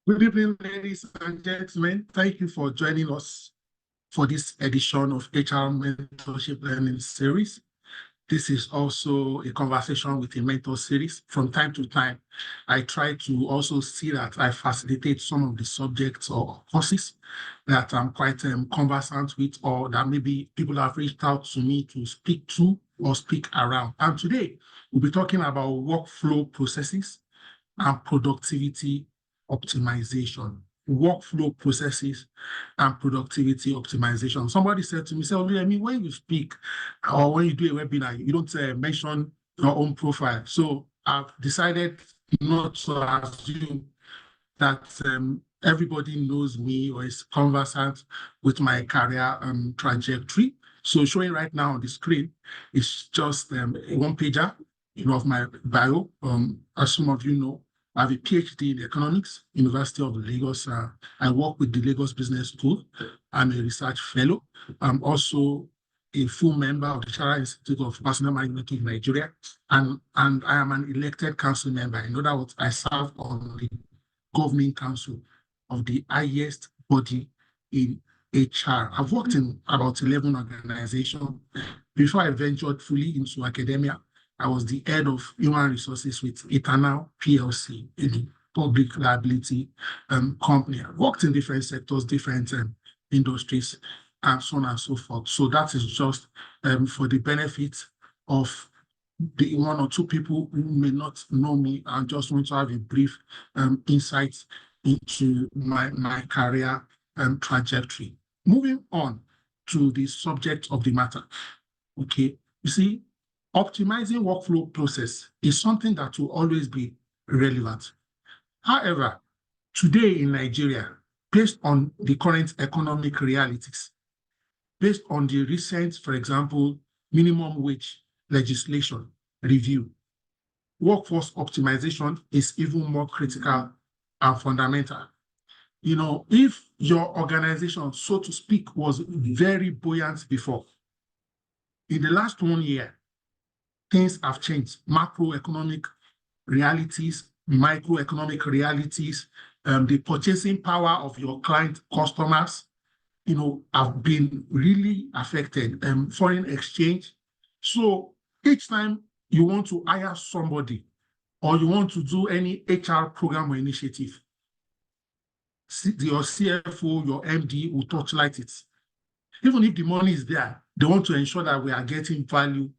Good evening, ladies and gentlemen. Thank you for joining us for this edition of HR Mentorship Learning Series. This is also a conversation with a mentor series. From time to time, I try to also see that I facilitate some of the subjects or courses that I'm quite conversant with, or that maybe people have reached out to me to speak to or speak around. And today, we'll be talking about workflow processes and productivity optimization. Workflow processes and productivity optimization. Somebody said to me, "So, I mean, when you speak or when you do a webinar, you don't mention your own profile." So I've decided not to assume that everybody knows me or is conversant with my career trajectory. So showing right now on the screen is just a one-pager, of my bio. As some of you know, I have a PhD in economics, University of Lagos. I work with the Lagos Business School. I'm a research fellow. I'm also a full member of the Chartered Institute of Personnel Management in Nigeria, and I am an elected council member. In other words, I serve on the governing council of the highest body in HR. I've worked in about 11 organizations. Before I ventured fully into academia, I was the head of human resources with Eternal PLC, a public liability company. I worked in different sectors, different industries, and so on and so forth. So that is just for the benefit of the one or two people who may not know me and just want to have a brief insight into my career trajectory. Moving on to the subject of the matter. Okay, you see, optimizing workflow process is something that will always be relevant. However, today in Nigeria, based on the current economic realities, based on the recent, for example, minimum wage legislation review, workforce optimization is even more critical and fundamental. If your organization, so to speak, was very buoyant before, in the last 1 year, things have changed. Macroeconomic realities, microeconomic realities, the purchasing power of your client customers, have been really affected. Foreign exchange. So each time you want to hire somebody or you want to do any HR program or initiative, your CFO, your MD will torchlight it. Even if the money is there, they want to ensure that we are getting value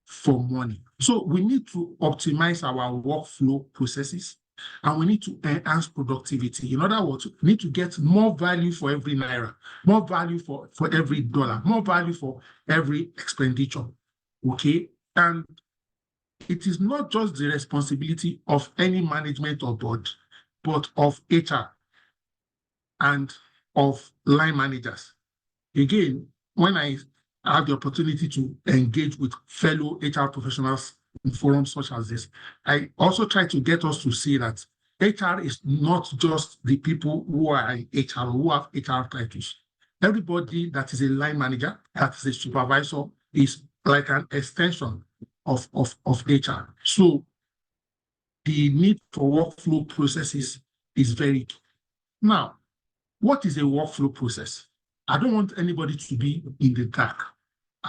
for money. So we need to optimize our workflow processes and we need to enhance productivity. In other words, we need to get more value for every naira, more value for every dollar, more value for every expenditure. Okay? And it is not just the responsibility of any management or board, but of HR and of line managers. Again, when I have the opportunity to engage with fellow HR professionals in forums such as this, I also try to get us to see that HR is not just the people who are in HR, who have HR titles. Everybody that is a line manager, that is a supervisor, is like an extension of HR. So the need for workflow processes is very key. Now, what is a workflow process? I don't want anybody to be in the dark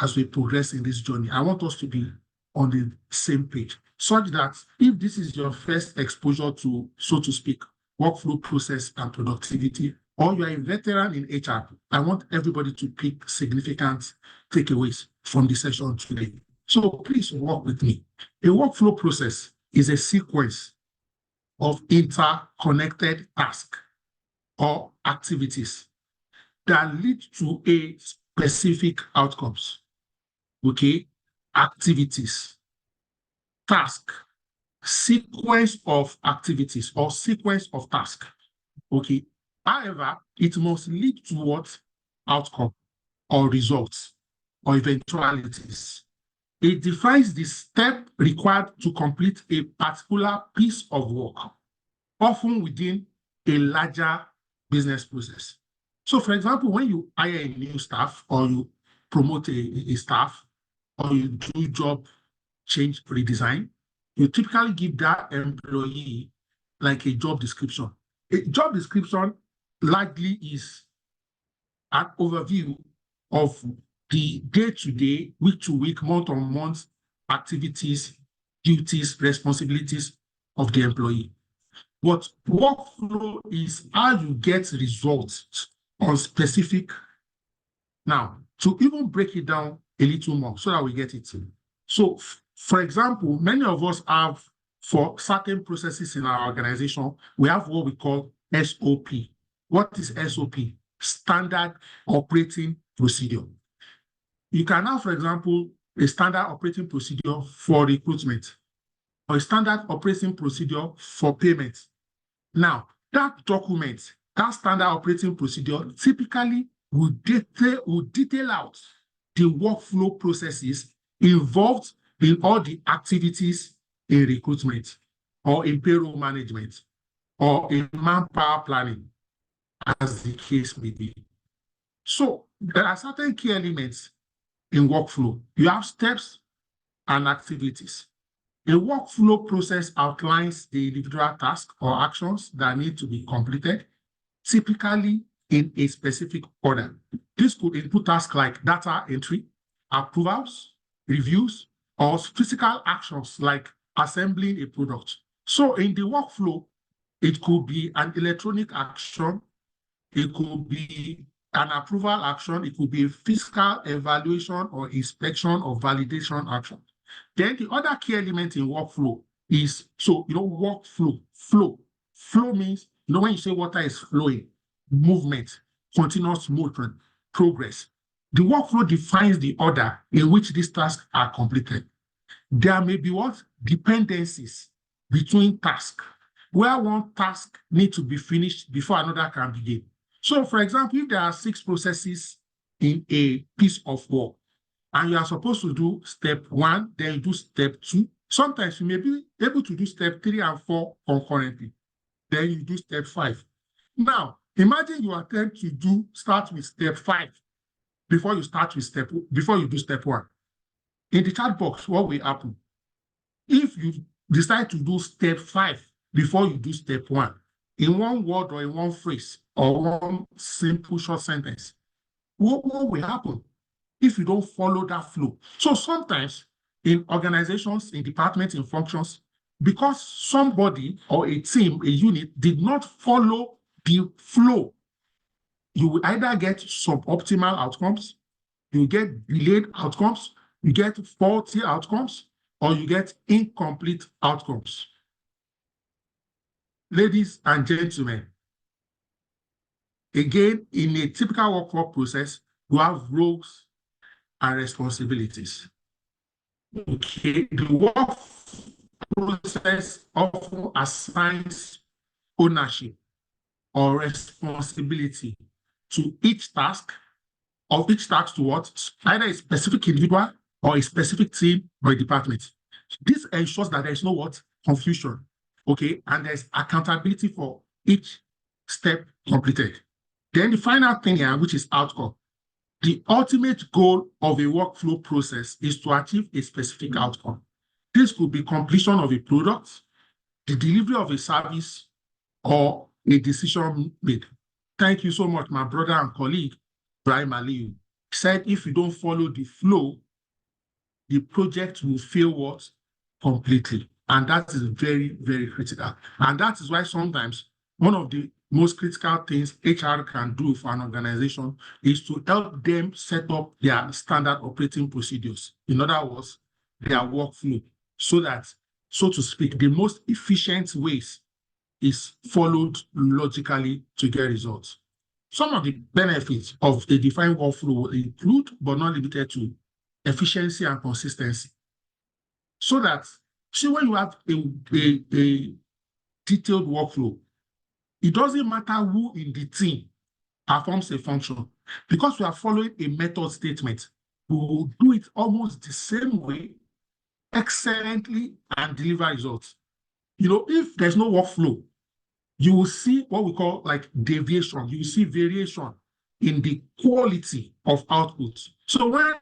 as we progress in this journey. I want us to be on the same page, such that if this is your first exposure to, so to speak, workflow process and productivity, or you are a veteran in HR, I want everybody to pick significant takeaways from the session today. So please work with me. A workflow process is a sequence of interconnected tasks or activities that lead to a specific outcomes. Okay, activities, task, sequence of activities or sequence of tasks. Okay, however, it must lead to what? Outcome or results or eventualities. It defines the step required to complete a particular piece of work, often within a larger business process. So, for example, when you hire a new staff or you promote a staff or you do job change redesign, you typically give that employee like a job description, A job description likely is an overview of the day-to-day, week-to-week, month-on-month activities, duties, responsibilities of the employee. But workflow is how you get results on specific. Now, to even break it down a little more so that we get it. So, for example, many of us have, for certain processes in our organization, we have what we call SOP. What is SOP? Standard Operating Procedure. You can have, for example, a standard operating procedure for recruitment or a standard operating procedure for payment. Now, that document, that standard operating procedure typically will detail out the workflow processes involved in all the activities in recruitment or in payroll management or in manpower planning, as the case may be. So there are certain key elements in workflow. You have steps and activities. A workflow process outlines the individual tasks or actions that need to be completed, typically in a specific order. This could include tasks like data entry, approvals, reviews, or physical actions like assembling a product. So in the workflow, it could be an electronic action, it could be an approval action, it could be a physical evaluation or inspection or validation action. Then the other key element in workflow is, workflow, flow. Flow means, when you say water is flowing, movement, continuous motion, progress. The workflow defines the order in which these tasks are completed. There may be what? Dependencies between tasks, where one task needs to be finished before another can begin. So, for example, if there are 6 processes in a piece of work, and you are supposed to do step 1, then you do step 2. Sometimes you may be able to do step 3 and 4 concurrently. Then you do step 5. Now, imagine you attempt to start with step 5 before you do step 1. In the chat box, what will happen? If you decide to do step 5 before you do step 1, in one word or in one phrase or one simple short sentence, what will happen if you don't follow that flow? So sometimes in organizations, in departments, in functions, because somebody or a team, a unit did not follow the flow, you will either get suboptimal outcomes, you get delayed outcomes, you get faulty outcomes, or you get incomplete outcomes. Ladies and gentlemen, again, in a typical workflow process, you have roles and responsibilities. Okay, the work process often assigns ownership or responsibility to each task, to what? Either a specific individual or a specific team or a department. This ensures that there is no what? Confusion. Okay, and there's accountability for each step completed. Then the final thing here, which is outcome. The ultimate goal of a workflow process is to achieve a specific outcome. This could be completion of a product, the delivery of a service, or a decision made. Thank you so much, my brother and colleague, Brian Aliyu. He said if you don't follow the flow, the project will fail what? Completely. And that is very, very critical. And that is why sometimes one of the most critical things HR can do for an organization is to help them set up their standard operating procedures. In other words, their workflow, so that, so to speak, the most efficient ways is followed logically to get results. Some of the benefits of a defined workflow will include, but not limited to, efficiency and consistency. So that, see, when you have a detailed workflow, it doesn't matter who in the team performs a function. Because we are following a method statement, we will do it almost the same way, excellently, and deliver results. If there's no workflow, you will see what we call like deviation. You will see variation in the quality of output. So when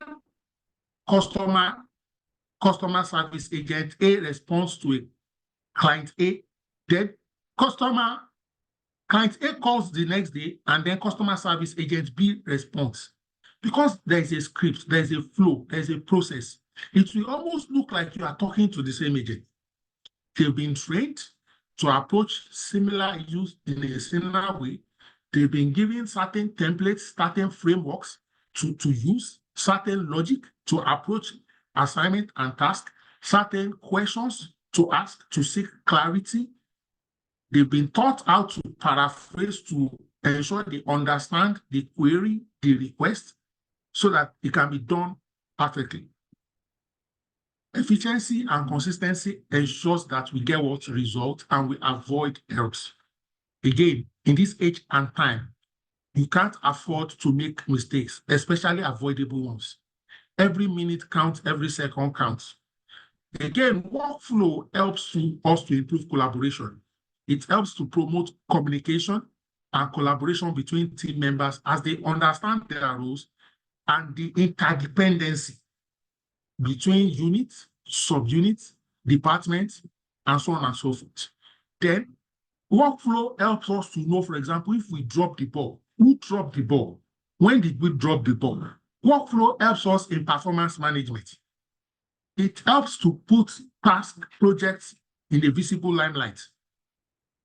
customer service agent A responds to a client A, then customer Client A calls the next day, and then customer service agent B responds. Because there is a script, there is a flow, there is a process, it will almost look like you are talking to the same agent. They've been trained to approach similar issues in a similar way. They've been given certain templates, certain frameworks to use, certain logic to approach assignment and task, certain questions to ask to seek clarity. They've been taught how to paraphrase to ensure they understand the query, the request, so that it can be done perfectly. Efficiency and consistency ensures that we get what result and we avoid errors. Again, in this age and time, you can't afford to make mistakes, especially avoidable ones. Every minute counts, every second counts. Again, workflow helps us to improve collaboration. It helps to promote communication and collaboration between team members as they understand their roles and the interdependency between units, subunits, departments, and so on and so forth. Then, workflow helps us to know, for example, if we drop the ball, who dropped the ball? When did we drop the ball? Workflow helps us in performance management. It helps to put task projects in a visible limelight.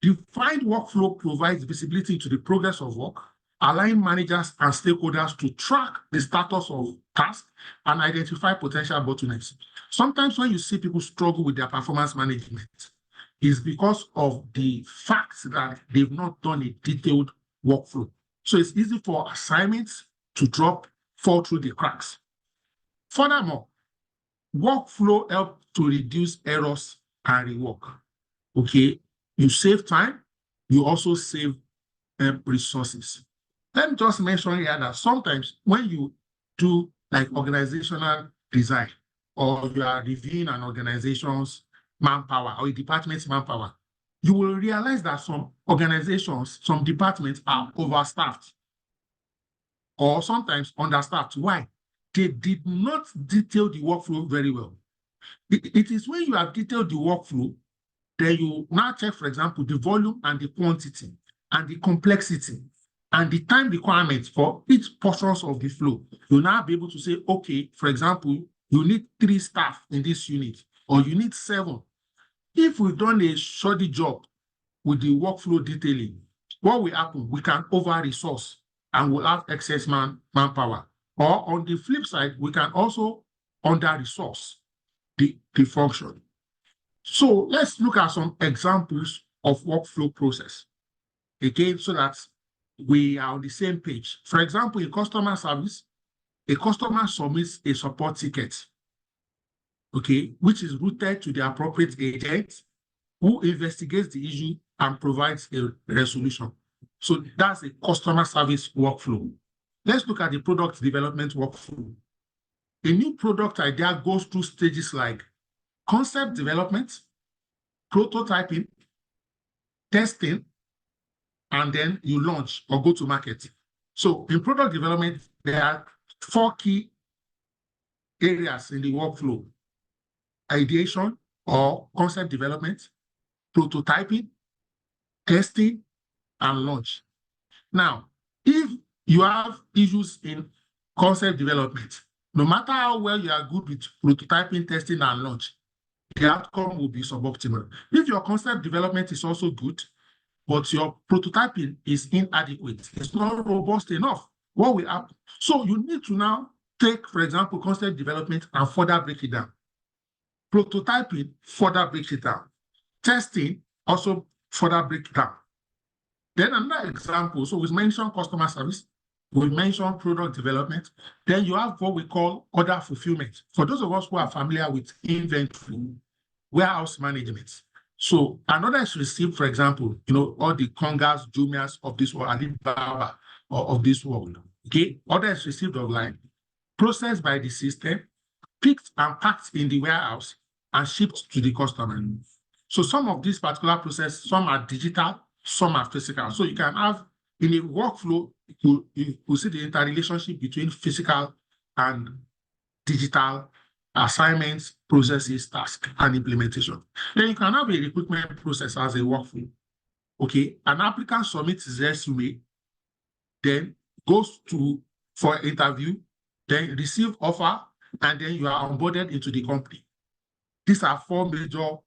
Defined workflow provides visibility into the progress of work, allowing managers and stakeholders to track the status of tasks and identify potential bottlenecks. Sometimes when you see people struggle with their performance management, it's because of the fact that they've not done a detailed workflow. So it's easy for assignments to fall through the cracks. Furthermore, workflow helps to reduce errors and rework. Okay, you save time, you also save resources. Let me just mention here that sometimes when you do like organizational design, or you are reviewing an organization's manpower or a department's manpower, you will realize that some organizations, some departments are overstaffed or sometimes understaffed. Why? They did not detail the workflow very well. It is when you have detailed the workflow, then you now check, for example, the volume and the quantity and the complexity and the time requirements for each portions of the flow. You'll now be able to say, okay, for example, you need 3 staff in this unit, or you need 7. If we've done a shoddy job with the workflow detailing, what will happen? We can over-resource and we'll have excess manpower. Or on the flip side, we can also under-resource the function. So let's look at some examples of workflow process, again, so that we are on the same page. For example, in customer service, a customer submits a support ticket, okay, which is routed to the appropriate agent who investigates the issue and provides a resolution. So that's a customer service workflow. Let's look at the product development workflow. A new product idea goes through stages like concept development, prototyping, testing, and then you launch or go to market. So in product development, there are 4 key areas in the workflow: ideation or concept development, prototyping, testing, and launch. Now, if you have issues in concept development, no matter how well you are good with prototyping, testing, and launch, the outcome will be suboptimal. If your concept development is also good, but your prototyping is inadequate, it's not robust enough, what will happen? So you need to now take, for example, concept development and further break it down. Prototyping, further break it down. Testing, also further break it down. Then another example, so we mentioned customer service, we mentioned product development, then you have what we call order fulfillment. For those of us who are familiar with inventory, warehouse management. So an order is received, for example, all the Kongas, Jumias of this world, Alibaba of this world. Okay, order is received online, processed by the system, picked and packed in the warehouse, and shipped to the customer. So some of these particular processes, some are digital, some are physical. So you can have in a workflow, you see the interrelationship between physical and digital assignments, processes, tasks, and implementation. Then you can have a recruitment process as a workflow. Okay, an applicant submits his resume, then goes for interview, then receive offer, and then you are onboarded into the company. These are 4 major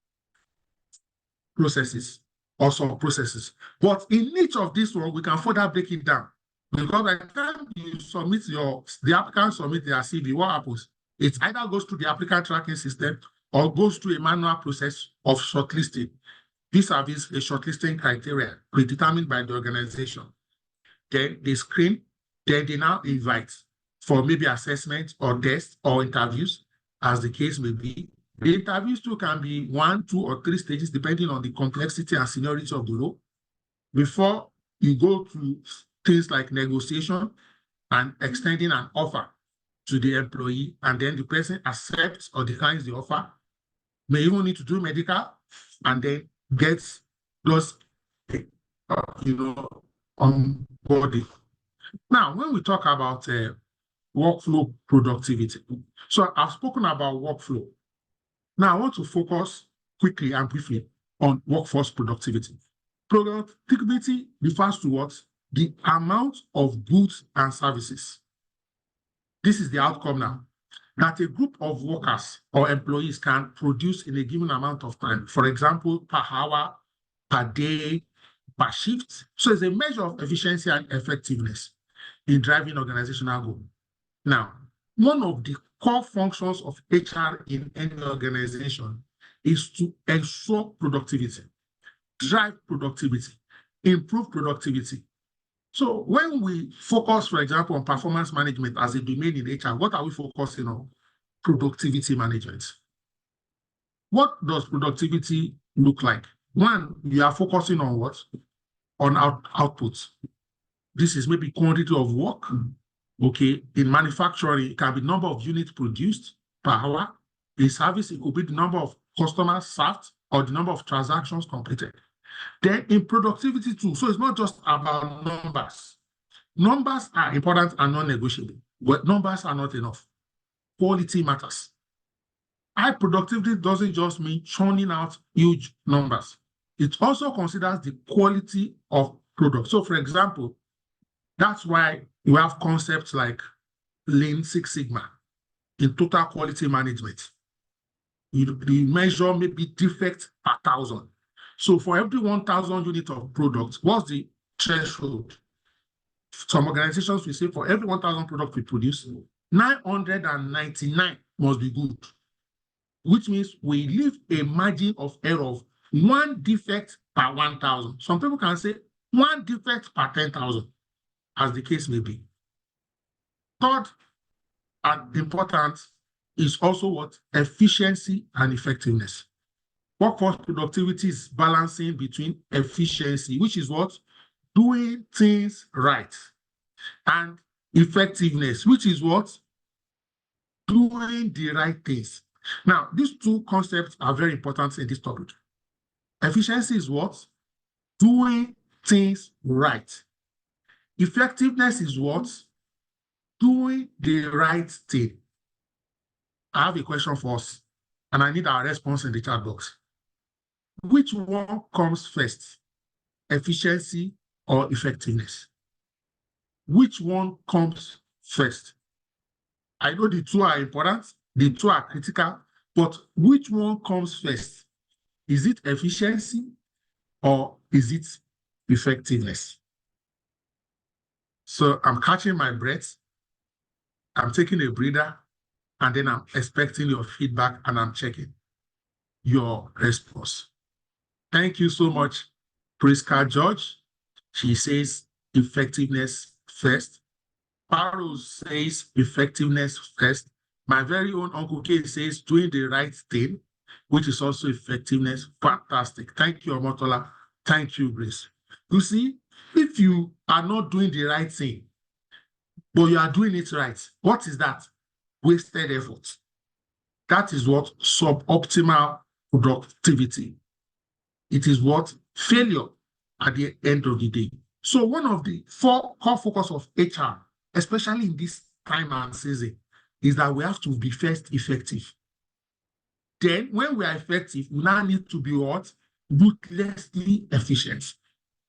processes or sub-processes. But in each of these one, we can further break it down. Because by the time you submit the applicant submit their CV, what happens? It either goes through the applicant tracking system or goes through a manual process of shortlisting. Vis-a-vis a shortlisting criteria predetermined by the organization. Then they screen, then they now invite for maybe assessment or tests or interviews, as the case may be. The interviews too can be 1, 2, or 3 stages, depending on the complexity and seniority of the role, before you go to things like negotiation and extending an offer to the employee, and then the person accepts or declines the offer. May even need to do medical, and then gets those, onboarding. Now, when we talk about workflow productivity, so I've spoken about workflow. Now, I want to focus quickly and briefly on workforce productivity. Productivity refers to what? The amount of goods and services. This is the outcome now, that a group of workers or employees can produce in a given amount of time. For example, per hour, per day, per shift. So it's a measure of efficiency and effectiveness in driving organizational goal. Now, one of the core functions of HR in any organization is to ensure productivity, drive productivity, improve productivity. So when we focus, for example, on performance management as a domain in HR, what are we focusing on? Productivity management. What does productivity look like? One, you are focusing on what? On output. This is maybe quantity of work. Okay, in manufacturing, it can be number of units produced per hour. In service, it could be the number of customers served or the number of transactions completed. Then in productivity too, so it's not just about numbers. Numbers are important and non-negotiable, but numbers are not enough. Quality matters. High productivity doesn't just mean churning out huge numbers. It also considers the quality of product. So for example, that's why we have concepts like Lean Six Sigma in total quality management. You measure maybe defect per 1,000. So for every 1,000 units of product, what's the threshold? Some organizations will say for every 1,000 products we produce, 999 must be good, which means we leave a margin of error of 1 defect per 1,000. Some people can say 1 defect per 10,000, as the case may be. Third and important is also what? Efficiency and effectiveness. Workforce productivity is balancing between efficiency, which is what? Doing things right, and effectiveness, which is what? Doing the right things. Now, these two concepts are very important in this topic. Efficiency is what? Doing things right. Effectiveness is what? Doing the right thing. I have a question for us, and I need our response in the chat box. Which one comes first, efficiency or effectiveness? Which one comes first? I know the two are important, the two are critical, but which one comes first? Is it efficiency or is it effectiveness? So I'm catching my breath, I'm taking a breather, and then I'm expecting your feedback and I'm checking your response. Thank you so much, Priska George. She says effectiveness first. Paro says effectiveness first. My very own Uncle K says doing the right thing, which is also effectiveness. Fantastic. Thank you, Omotola. Thank you, Grace. You see, if you are not doing the right thing, but you are doing it right, what is that? Wasted effort. That is what? Suboptimal productivity. It is what? Failure at the end of the day. So one of the 4 core focus of HR, especially in this time and season, is that we have to be first effective. Then when we are effective, we now need to be what? Ruthlessly efficient.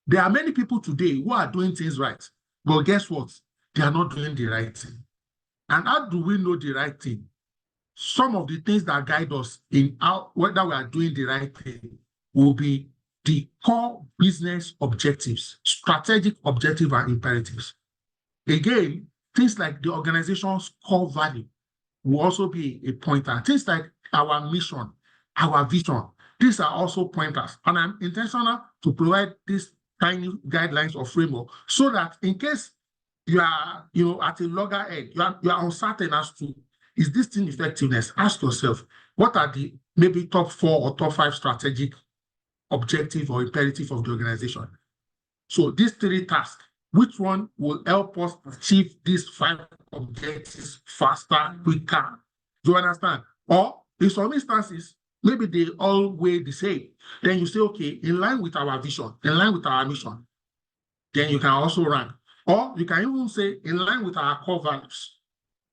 There are many people today who are doing things right, but guess what? They are not doing the right thing. And how do we know the right thing? Some of the things that guide us in how whether we are doing the right thing will be the core business objectives, strategic objectives, and imperatives. Again, things like the organization's core value will also be a pointer. Things like our mission, our vision, these are also pointers. And I'm intentional to provide these tiny guidelines or framework so that in case you are, at a loggerhead, you are uncertain as to, is this thing effectiveness? Ask yourself, what are the maybe top 4 or top 5 strategic objective or imperative of the organization? So these 3 tasks, which one will help us achieve these 5 objectives faster, quicker? Do you understand? Or in some instances, maybe they all weigh the same. Then you say, okay, in line with our vision, in line with our mission, then you can also rank. Or you can even say, in line with our core values,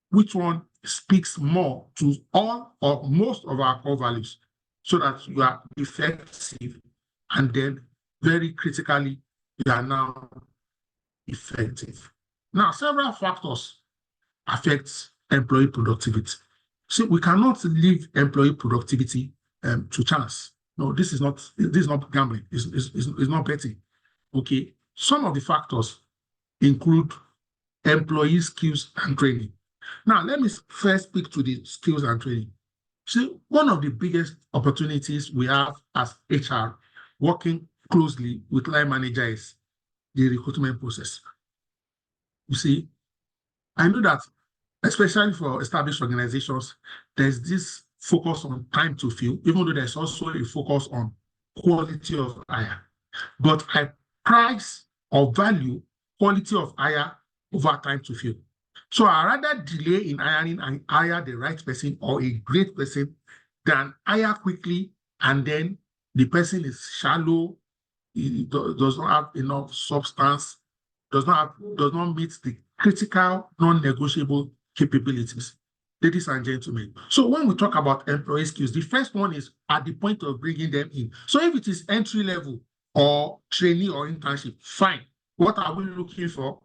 which one speaks more to all or most of our core values, so that you are effective, and then very critically, you are now effective. Now, several factors affect employee productivity. So we cannot leave employee productivity to chance. No, this is not gambling. It's not betting. Okay. Some of the factors include employee skills and training. Now, let me first speak to the skills and training. See, one of the biggest opportunities we have as HR working closely with line manager is the recruitment process. You see, I know that especially for established organizations, there's this focus on time to fill, even though there's also a focus on quality of hire. But I price or value quality of hire over time to fill. So I rather delay in hiring and hire the right person or a great person than hire quickly and then the person is shallow, does not have enough substance, does not meet the critical, non-negotiable capabilities. Ladies and gentlemen, so when we talk about employee skills, the first one is at the point of bringing them in. So if it is entry level or trainee or internship, fine. What are we looking for?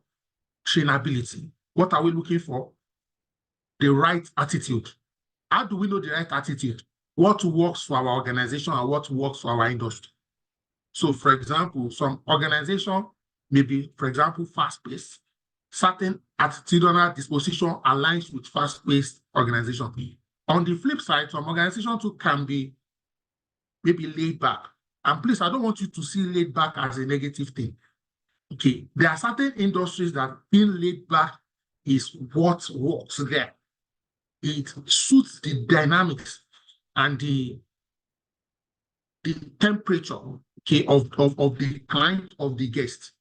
Trainability. What are we looking for? The right attitude. How do we know the right attitude? What works for our organization and what works for our industry? So, for example, some organization may be, for example, fast-paced. Certain attitudinal disposition aligns with fast-paced organization. On the flip side, some organization too can be maybe laid back. And please, I don't want you to see laid back as a negative thing. Okay, there are certain industries that being laid back is what works there. It suits the dynamics and the temperature, okay, of the client, of the guest.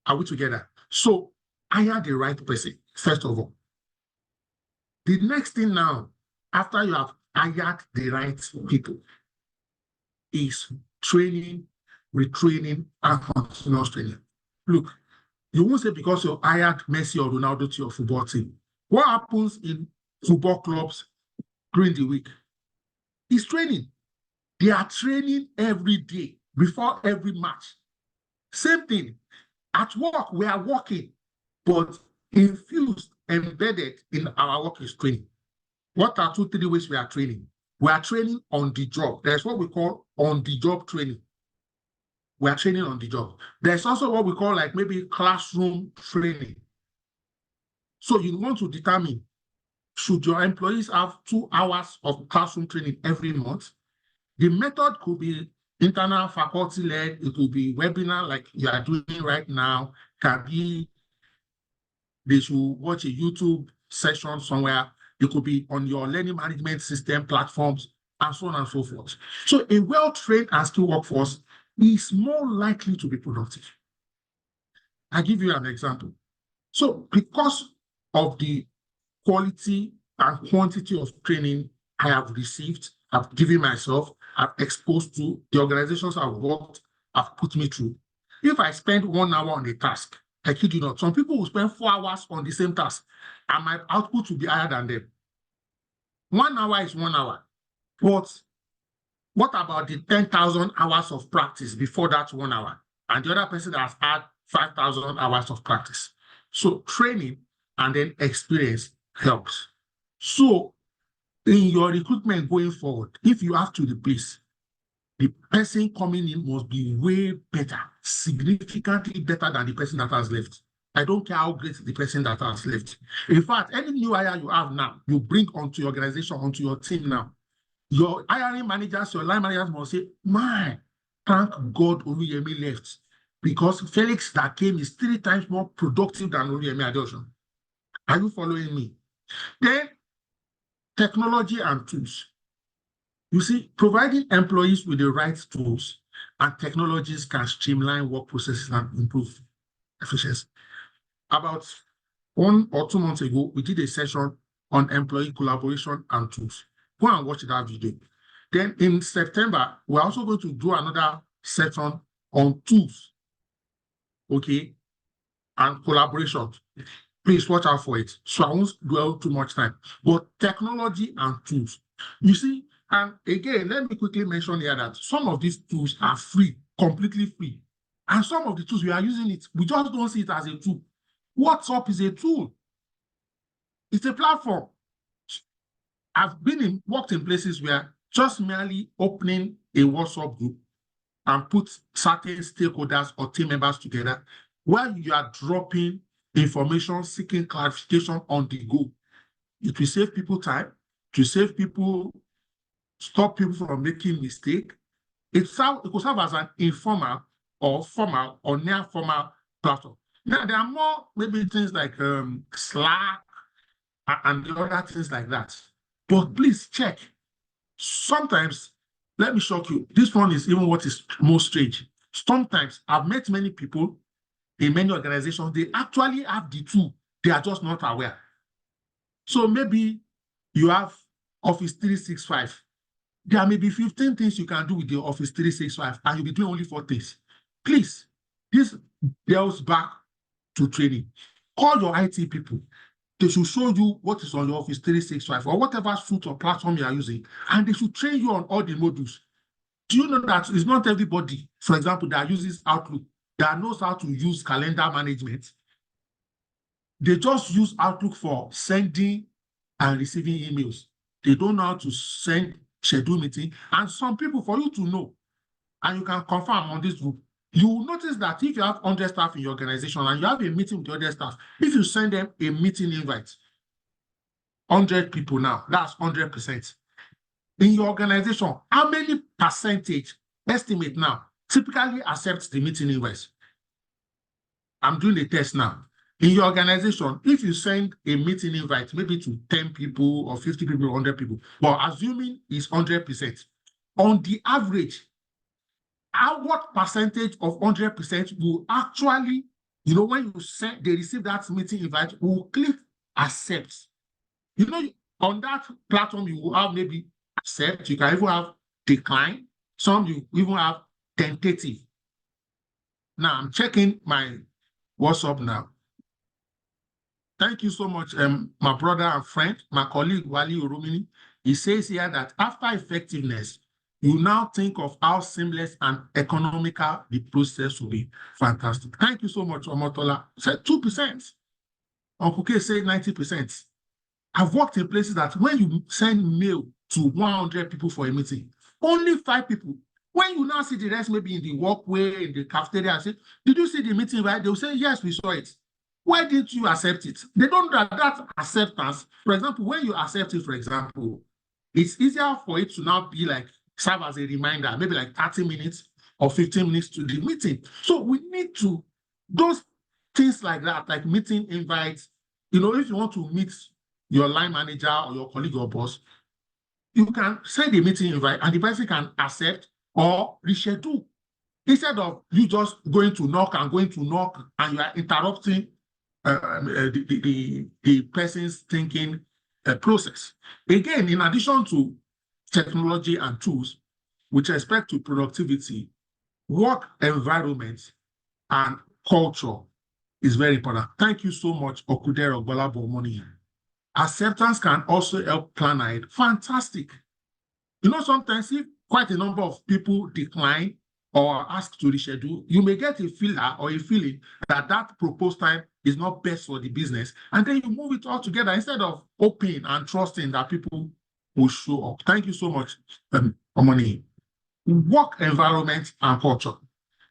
Are we together? So hire the right person, first of all. The next thing now, after you have hired the right people, is training, retraining, and continuous training. Look, you won't say because you hired Messi or Ronaldo to your football team. What happens in football clubs during the week is training. They are training every day before every match. Same thing. At work, we are working, but infused, embedded in our work is training. What are 2, 3 ways we are training? We are training on the job. There's what we call on-the-job training. We are training on the job. There's also what we call like maybe classroom training. So you want to determine, should your employees have 2 hours of classroom training every month? The method could be internal faculty-led. It could be webinar like you are doing right now. Can be they should watch a YouTube session somewhere. It could be on your learning management system platforms and so on and so forth. So a well-trained and skilled workforce is more likely to be productive. I'll give you an example. So because of the quality and quantity of training I have received, I've given myself, I've exposed to, the organizations I've worked, have put me through. If I spend 1 hour on a task, I kid you not, some people will spend 4 hours on the same task, and my output will be higher than them. 1 hour is 1 hour. But what about the 10,000 hours of practice before that 1 hour? and the other person has had 5,000 hours of practice. So training and then experience helps. So in your recruitment going forward, if you have to replace, the person coming in must be way better, significantly better than the person that has left. I don't care how great the person that has left. In fact, any new hire you have now, you bring onto your organization, onto your team now, your hiring managers, your line managers must say, "My, thank God Oluyemi left, because Felix that came is 3 times more productive than Oluyemi Adeosun." Are you following me? Then, technology and tools. You see, providing employees with the right tools and technologies can streamline work processes and improve efficiency. About 1 or 2 months ago, we did a session on employee collaboration and tools. Go and watch that video. Then in September, we're also going to do another session on tools, okay, and collaboration. Please watch out for it. So I won't dwell too much time. But technology and tools. You see, and again, let me quickly mention here that some of these tools are free, completely free. And some of the tools, we are using it. We just don't see it as a tool. WhatsApp is a tool. It's a platform. I've worked in places where just merely opening a WhatsApp group and put certain stakeholders or team members together while you are dropping information, seeking clarification on the go. It will save people time, to save people, stop people from making mistakes. It could serve as an informal or formal or near formal platform. Now, there are more maybe things like Slack and the other things like that. But please check. Sometimes, let me shock you, this one is even what is most strange. Sometimes I've met many people in many organizations, they actually have the tool, they are just not aware. So maybe you have Office 365. There may be 15 things you can do with the Office 365, and you'll be doing only 4 things. Please, this goes back to training. Call your IT people. They should show you what is on your Office 365 or whatever suite or platform you are using, and they should train you on all the modules. Do you know that it's not everybody, for example, that uses Outlook, that knows how to use calendar management? They just use Outlook for sending and receiving emails. They don't know how to send schedule meeting. And some people, for you to know, and you can confirm on this group, you will notice that if you have 100 staff in your organization and you have a meeting with the other staff, if you send them a meeting invite, 100 people now, that's 100%. In your organization, how many percentage estimate now typically accepts the meeting invites? I'm doing a test now. In your organization, if you send a meeting invite, maybe to 10 people or 50 people, 100 people, but assuming it's 100%, on the average, what percentage of 100% will actually, when you send, they receive that meeting invite, will click accept? On that platform, you will have maybe accept, you can even have decline, some you even have tentative. Now, I'm checking my WhatsApp now. Thank you so much, my brother and friend, my colleague, Wali Oromini. He says here that after effectiveness, you now think of how seamless and economical the process will be. Fantastic. Thank you so much, Omotola. Said 2%. Uncle K said 90%. I've worked in places that when you send mail to 100 people for a meeting, only 5 people. When you now see the rest, maybe in the walkway, in the cafeteria, I say, "Did you see the meeting, right?" They'll say, "Yes, we saw it." Why didn't you accept it? They don't know that acceptance. For example, when you accept it, for example, it's easier for it to now be like, serve as a reminder, maybe like 30 minutes or 15 minutes to the meeting. So we need to, those things like that, like meeting invites, if you want to meet your line manager or your colleague or boss, you can send a meeting invite and the person can accept or reschedule. Instead of you just going to knock and you are interrupting the person's thinking process. Again, in addition to technology and tools, with respect to productivity, work environment and culture is very important. Thank you so much, Okudero Ogbolabomoni. Acceptance can also help plan ahead. Fantastic. Sometimes if quite a number of people decline or ask to reschedule, you may get a feeler or a feeling that that proposed time is not best for the business. And then you move it all together instead of hoping and trusting that people will show up. Thank you so much, Omoni. Work environment and culture.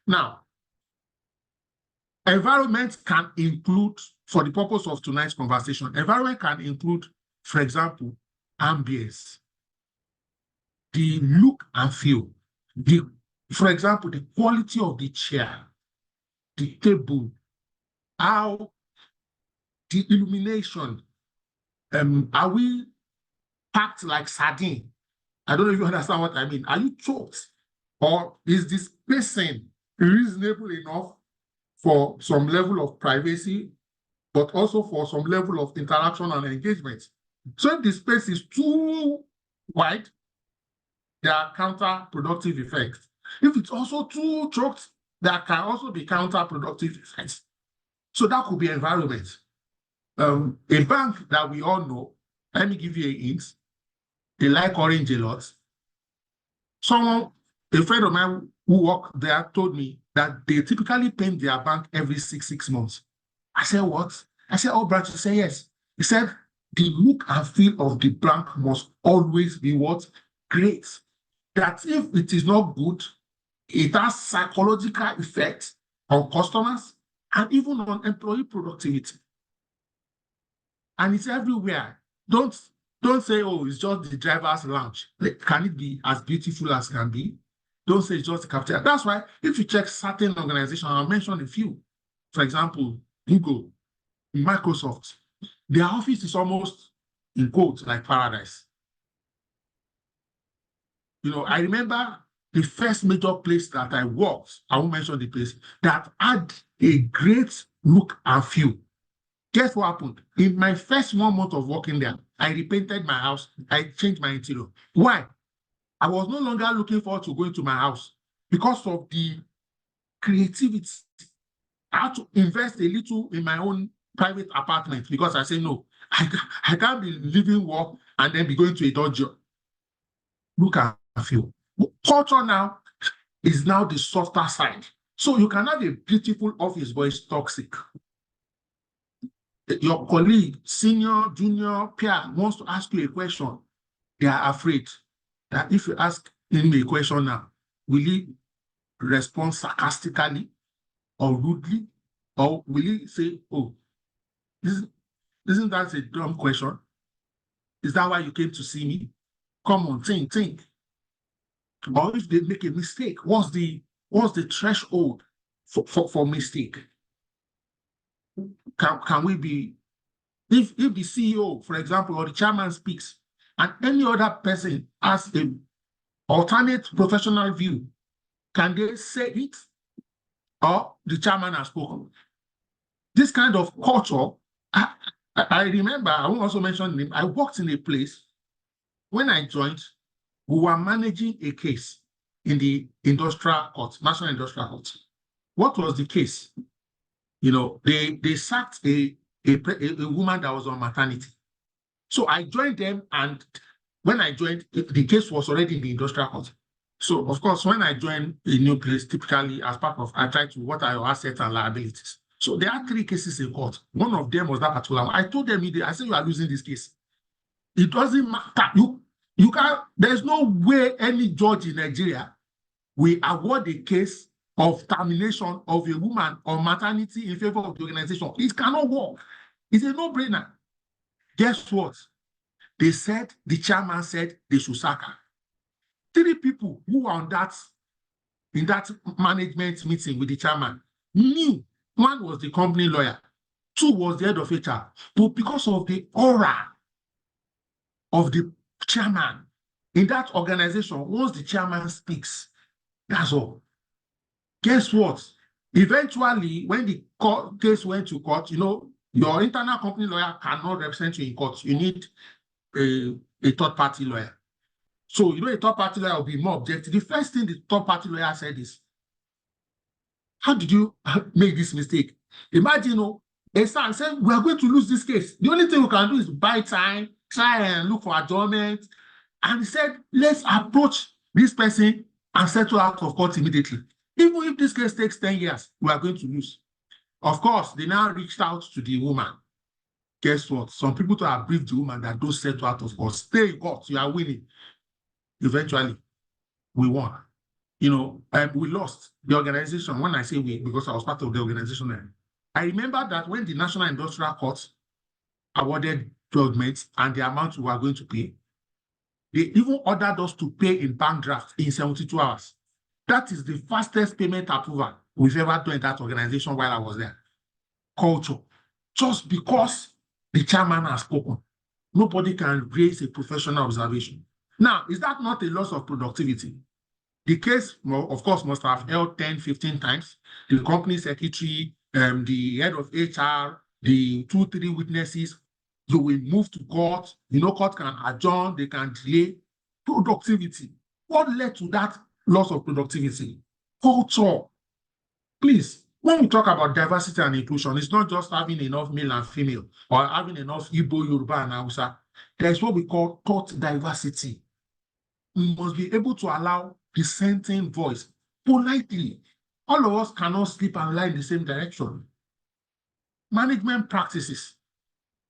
Now, environment can include, for the purpose of tonight's conversation, environment can include, for example, ambience, the look and feel, for example, the quality of the chair, the table, how the illumination, are we packed like sardine? I don't know if you understand what I mean. Are you choked? Or is the spacing reasonable enough for some level of privacy, but also for some level of interaction and engagement? So if the space is too wide, there are counterproductive effects. If it's also too choked, there can also be counterproductive effects. So that could be environment. A bank that we all know, let me give you a hint, they like orange a lot. A friend of mine who worked there told me that they typically paint their bank every six months. I said, what? I said, all branches. He said, yes. He said, the look and feel of the bank must always be what? Great. That if it is not good, it has psychological effects on customers and even on employee productivity. And it's everywhere. Don't say, oh, it's just the driver's lounge. Can it be as beautiful as can be? Don't say it's just the cafeteria. That's why if you check certain organizations, I'll mention a few. For example, Google, Microsoft, their office is almost, in quotes, like paradise. You know, I remember the first major place that I worked, I won't mention the place, that had a great look and feel. Guess what happened? In my first 1 month of working there, I repainted my house. I changed my interior. Why? I was no longer looking forward to going to my house because of the creativity. I had to invest a little in my own private apartment because I say, no, I can't be leaving work and then be going to a dojo. Look and feel. Culture now is now the softer side. So you can have a beautiful office, but it's toxic. Your colleague, senior, junior, peer wants to ask you a question. They are afraid that if you ask him a question now, will he respond sarcastically or rudely? Or will he say, oh, isn't that a dumb question? Is that why you came to see me? Come on, think. Or if they make a mistake, what's the threshold for mistake? Can we be, if the CEO, for example, or the chairman speaks, and any other person has an alternate professional view, can they say it? Or the chairman has spoken? This kind of culture, I remember, I won't also mention him, I worked in a place, when I joined, we were managing a case in the industrial court, National Industrial Court. What was the case? You know, they sacked a woman that was on maternity. So I joined them, and when I joined, the case was already in the industrial court. So, of course, when I joined a new place, typically as part of, I try to, what are your assets and liabilities? So there are 3 cases in court. One of them was that particular one. I told them, I said, you are losing this case. It doesn't matter. You can't, there's no way any judge in Nigeria will award a case of termination of a woman on maternity in favor of the organization. It cannot work. It's a no-brainer. Guess what? They said, the chairman said they should sack her. 3 people who were in that management meeting with the chairman knew. 1 was the company lawyer, 2 was the head of HR. But because of the aura of the chairman in that organization, once the chairman speaks, that's all. Guess what? Eventually, when the case went to court, you know, your internal company lawyer cannot represent you in court. You need a third-party lawyer. So, you know, a third-party lawyer will be more objective. The first thing the third-party lawyer said is, how did you make this mistake? Imagine, you know, a son said, we are going to lose this case. The only thing we can do is buy time, try and look for adjournment. And he said, let's approach this person and settle out of court immediately. Even if this case takes 10 years, we are going to lose. Of course, they now reached out to the woman. Guess what? Some people to have briefed the woman that don't settle out of court. Stay in court, you are winning. Eventually, we won. You know, we lost the organization. When I say we, because I was part of the organization then. I remember that when the National Industrial Court awarded judgments and the amount we were going to pay, they even ordered us to pay in bank draft in 72 hours. That is the fastest payment approval we've ever done in that organization while I was there. Culture. Just because the chairman has spoken, nobody can raise a professional observation. Now, is that not a loss of productivity? The case, of course, must have held 10, 15 times. The company secretary, the head of HR, the 2, 3 witnesses, you will move to court. You know, court can adjourn, they can delay. Productivity. What led to that loss of productivity? Culture. Please, when we talk about diversity and inclusion, it's not just having enough male and female or having enough Igbo, Yoruba, and Hausa. There's what we call thought diversity. We must be able to allow dissenting voice politely. All of us cannot sleep and lie in the same direction. Management practices.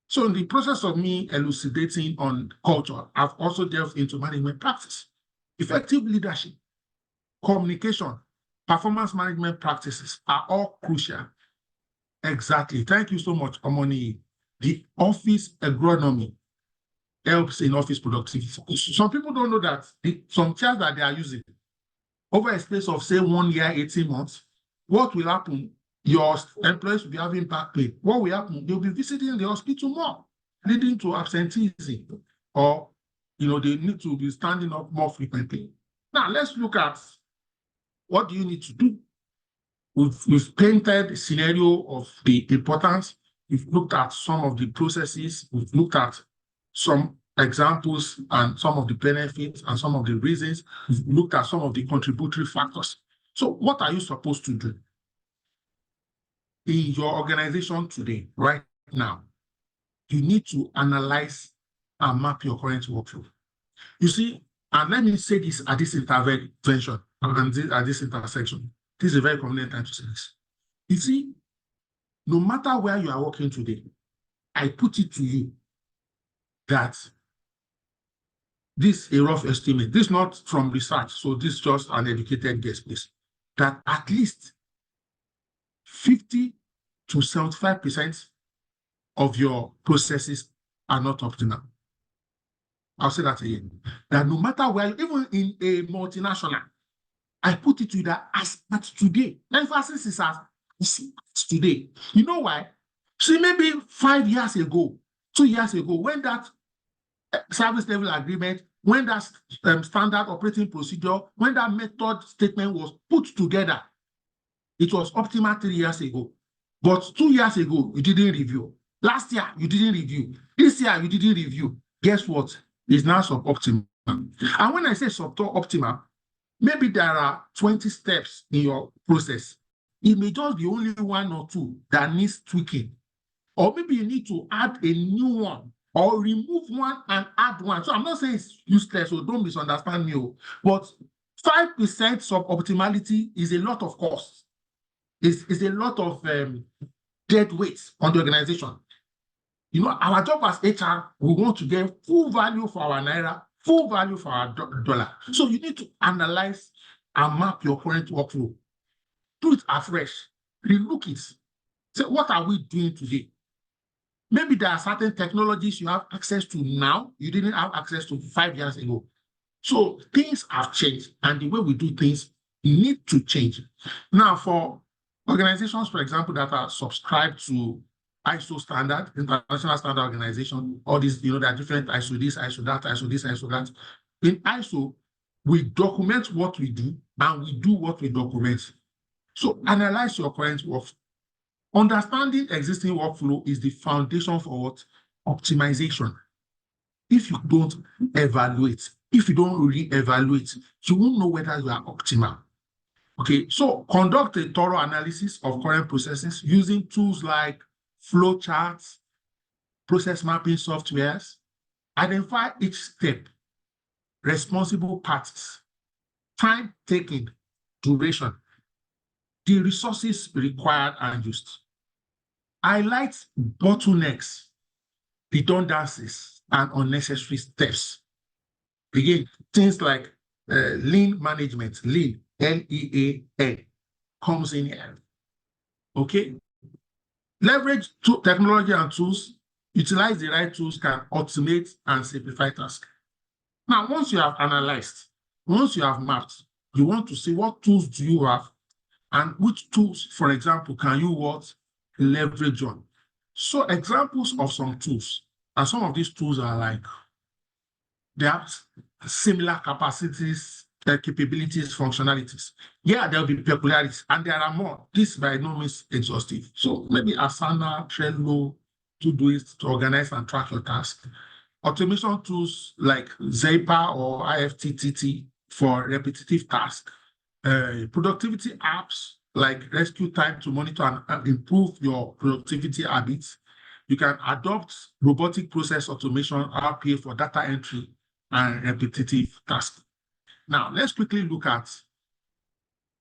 So in the process of me elucidating on culture, I've also delved into management practice, effective leadership, communication, performance management practices are all crucial. Exactly. Thank you so much, Omoni. The office agronomy helps in office productivity. Some people don't know that some chairs that they are using over a space of, say, 1 year, 18 months, what will happen? Your employees will be having back pain. What will happen? They'll be visiting the hospital more, leading to absenteeism, or they need to be standing up more frequently. Now, let's look at what do you need to do. We've painted a scenario of the importance. We've looked at some of the processes. We've looked at some examples and some of the benefits and some of the reasons. We've looked at some of the contributory factors. So what are you supposed to do in your organization today, right now? You need to analyze and map your current workflow. You see, and let me say this at this intervention and at this intersection. This is a very convenient time to say this. You see, no matter where you are working today, I put it to you that this is a rough estimate. This is not from research, so this is just an educated guess, please. That at least 50 to 75% of your processes are not optimal. I'll say that again. That no matter where, even in a multinational, I put it to you that as at today, emphasis is as today. You know why? See, maybe 5 years ago, 2 years ago, when that service level agreement, when that standard operating procedure, when that method statement was put together, it was optimal 3 years ago. But 2 years ago, you didn't review. Last year, you didn't review. This year, you didn't review. Guess what? It's now suboptimal. And when I say suboptimal, maybe there are 20 steps in your process. It may just be only 1 or 2 that needs tweaking. Or maybe you need to add a new one or remove one and add one. So I'm not saying it's useless, so don't misunderstand me. But 5% suboptimality is a lot of cost. It's a lot of dead weight on the organization. Our job as HR, we want to get full value for our naira, full value for our dollar. So you need to analyze and map your current workflow. Do it afresh. Relook it. Say, what are we doing today? Maybe there are certain technologies you have access to now you didn't have access to 5 years ago. So things have changed, and the way we do things need to change. Now, for organizations, for example, that are subscribed to ISO standard, International Standard Organization, all these, there are different ISO this, ISO that, ISO this, ISO that. In ISO, we document what we do and we do what we document. So analyze your current work. Understanding existing workflow is the foundation for what? Optimization. If you don't evaluate, if you don't really evaluate, you won't know whether you are optimal. Okay, so conduct a thorough analysis of current processes using tools like flowcharts, process mapping softwares. Identify each step, responsible parties, time taken, duration, the resources required and used. Highlight bottlenecks, redundancies, and unnecessary steps. Again, things like lean management, lean, L-E-A-N, comes in here. Okay? Leverage technology and tools, utilize the right tools, can automate and simplify tasks. Now, once you have analyzed, once you have mapped, you want to see what tools do you have and which tools, for example, can you leverage on. So examples of some tools, and some of these tools are like, they have similar capacities, capabilities, functionalities. Yeah, there'll be peculiarities, and there are more. This by no means exhaustive. So maybe Asana, Trello, Todoist to organize and track your tasks. Automation tools like Zapier or IFTTT for repetitive tasks. Productivity apps like Rescue Time to monitor and improve your productivity habits. You can adopt robotic process automation, RPA, for data entry and repetitive tasks. Now, let's quickly look at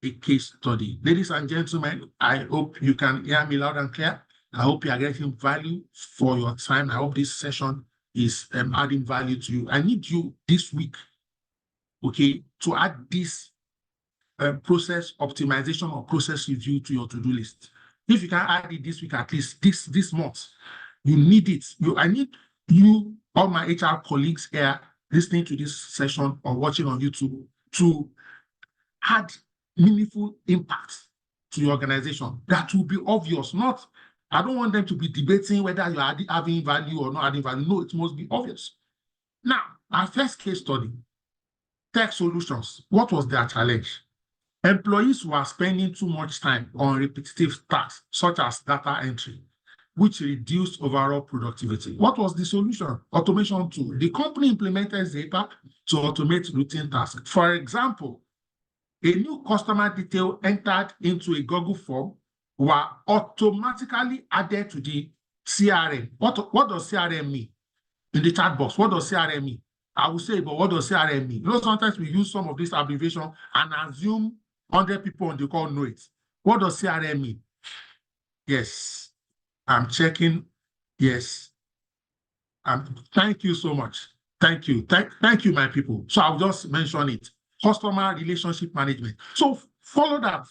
a case study. Ladies and gentlemen, I hope you can hear me loud and clear. I hope you are getting value for your time. I hope this session is adding value to you. I need you this week, okay, to add this process optimization or process review to your to-do list. If you can add it this week, at least this month, you need it. I need you, all my HR colleagues here, listening to this session or watching on YouTube, to add meaningful impact to your organization. That will be obvious. Not, I don't want them to be debating whether you are adding value or not adding value. No, it must be obvious. Now, our first case study, Tech Solutions. What was their challenge? Employees were spending too much time on repetitive tasks, such as data entry, which reduced overall productivity. What was the solution? Automation tool. The company implemented Zapier to automate routine tasks. For example, a new customer detail entered into a Google form were automatically added to the CRM. What does CRM mean? In the chat box, what does CRM mean? I will say, but what does CRM mean? You know, sometimes we use some of this abbreviation and assume 100 people on the call know it. What does CRM mean? Yes, I'm checking. Yes. Thank you so much. Thank you. Thank you, my people. So I'll just mention it. Customer relationship management. So follow that.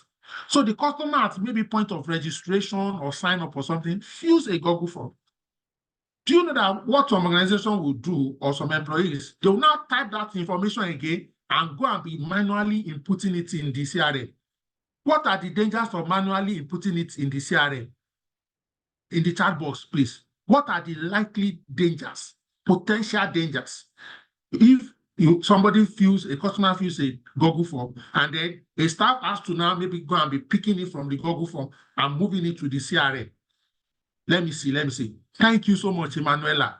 So the customer at maybe point of registration or sign up or something, fills a Google form. Do you know that what some organization will do, or some employees, they will now type that information again and go and be manually inputting it in the CRM? What are the dangers of manually inputting it in the CRM? In the chat box, please. What are the likely dangers, potential dangers? If a customer fills a Google form, and then a staff has to now maybe go and be picking it from the Google form and moving it to the CRM. Let me see. Thank you so much, Emanuela.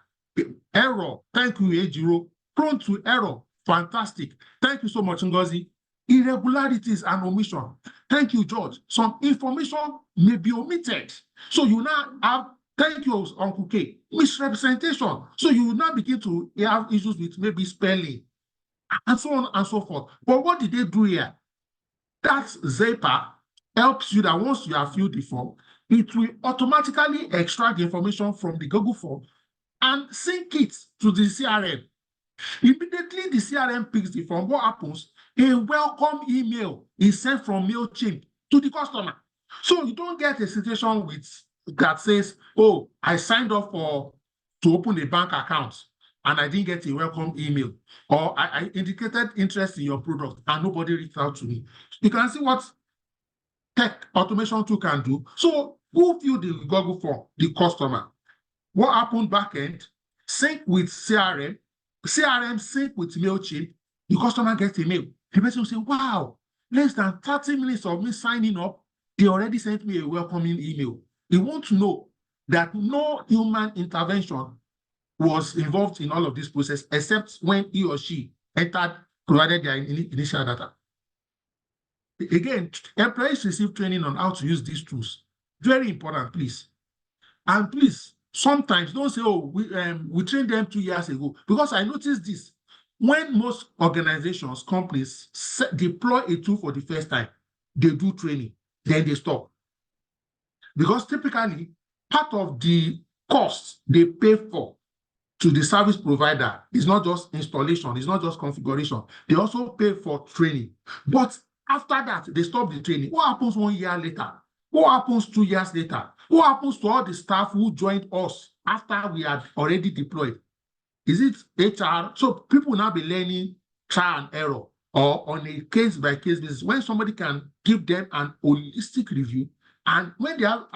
Error. Thank you, Ejiro. Prone to error. Fantastic. Thank you so much, Ngozi. Irregularities and omission. Thank you, George. Some information may be omitted. So you now have, thank you, Uncle K, misrepresentation. So you will now begin to have issues with maybe spelling and so on and so forth. But what did they do here? That Zapier helps you that once you have filled the form, it will automatically extract the information from the Google form and sync it to the CRM. Immediately the CRM picks the form. What happens? A welcome email is sent from MailChimp to the customer. So you don't get a situation that says, oh, I signed up to open a bank account and I didn't get a welcome email, or I indicated interest in your product and nobody reached out to me. You can see what tech automation tool can do. So who filled the Google form? The customer. What happened back end? Sync with CRM. CRM sync with MailChimp. The customer gets a mail. The person will say, wow, less than 30 minutes of me signing up, they already sent me a welcoming email. They want to know that no human intervention was involved in all of this process, except when he or she provided their initial data. Again, employees receive training on how to use these tools. Very important, please. And please, sometimes don't say, oh, we trained them 2 years ago, because I noticed this. when most organizations, companies deploy a tool for the first time, they do training, then they stop. Because typically, part of the cost they pay for to the service provider is not just installation, it's not just configuration. They also pay for training. But after that, they stop the training. What happens 1 year later? What happens 2 years later? What happens to all the staff who joined us after we had already deployed? Is it HR? So people now be learning trial and error or on a case-by-case basis when somebody can give them an holistic review, and when they have,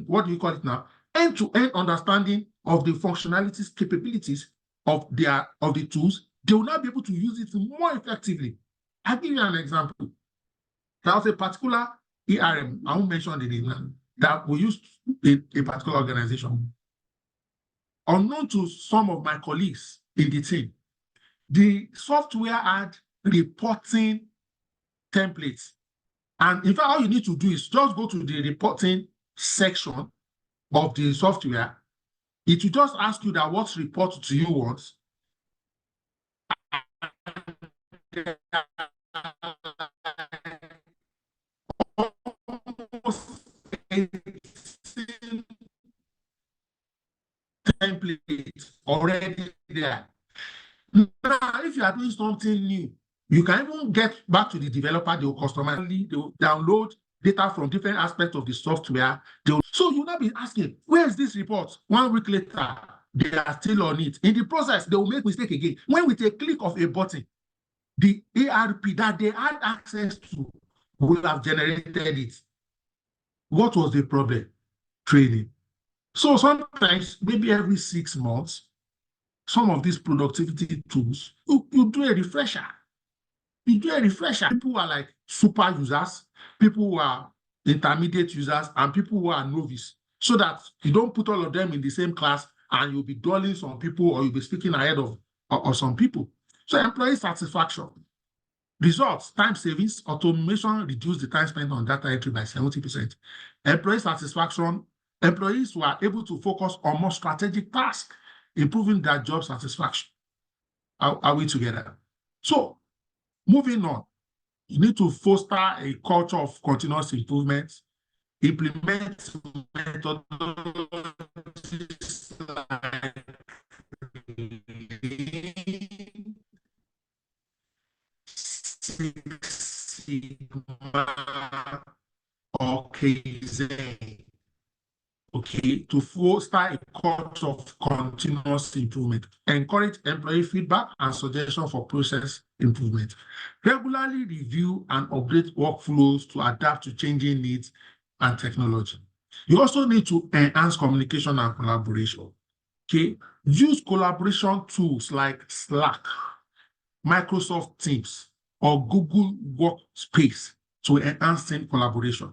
what do you call it now, end-to-end understanding of the functionalities, capabilities of the tools, they will now be able to use it more effectively. I'll give you an example. There was a particular ERM, I won't mention the name, that we used in a particular organization. Unknown to some of my colleagues in the team, the software had reporting templates. And in fact, all you need to do is just go to the reporting section of the software. It will just ask you that what report do you want? Template already there. Now, if you are doing something new, you can even get back to the developer. They will customize, they will download data from different aspects of the software. So you'll not be asking, where is this report? 1 week later, they are still on it. In the process, they will make mistake again. When with a click of a button, the ARP that they had access to will have generated it. What was the problem? Training. So sometimes, maybe every 6 months, some of these productivity tools, you do a refresher. You do a refresher. People who are like super users, people who are intermediate users, and people who are novice, so that you don't put all of them in the same class and you'll be dulling some people or you'll be speaking ahead of some people. So employee satisfaction. Results, time savings, automation reduce the time spent on data entry by 70%. Employee satisfaction, employees who are able to focus on more strategic tasks, improving their job satisfaction. Are we together? So, moving on, you need to foster a culture of continuous improvement, implement methodologies like Six Sigma or Kaizen, okay, to foster a culture of continuous improvement, encourage employee feedback and suggestion for process improvement, regularly review and update workflows to adapt to changing needs and technology. You also need to enhance communication and collaboration, okay? Use collaboration tools like Slack, Microsoft Teams, or Google Workspace to enhance team collaboration.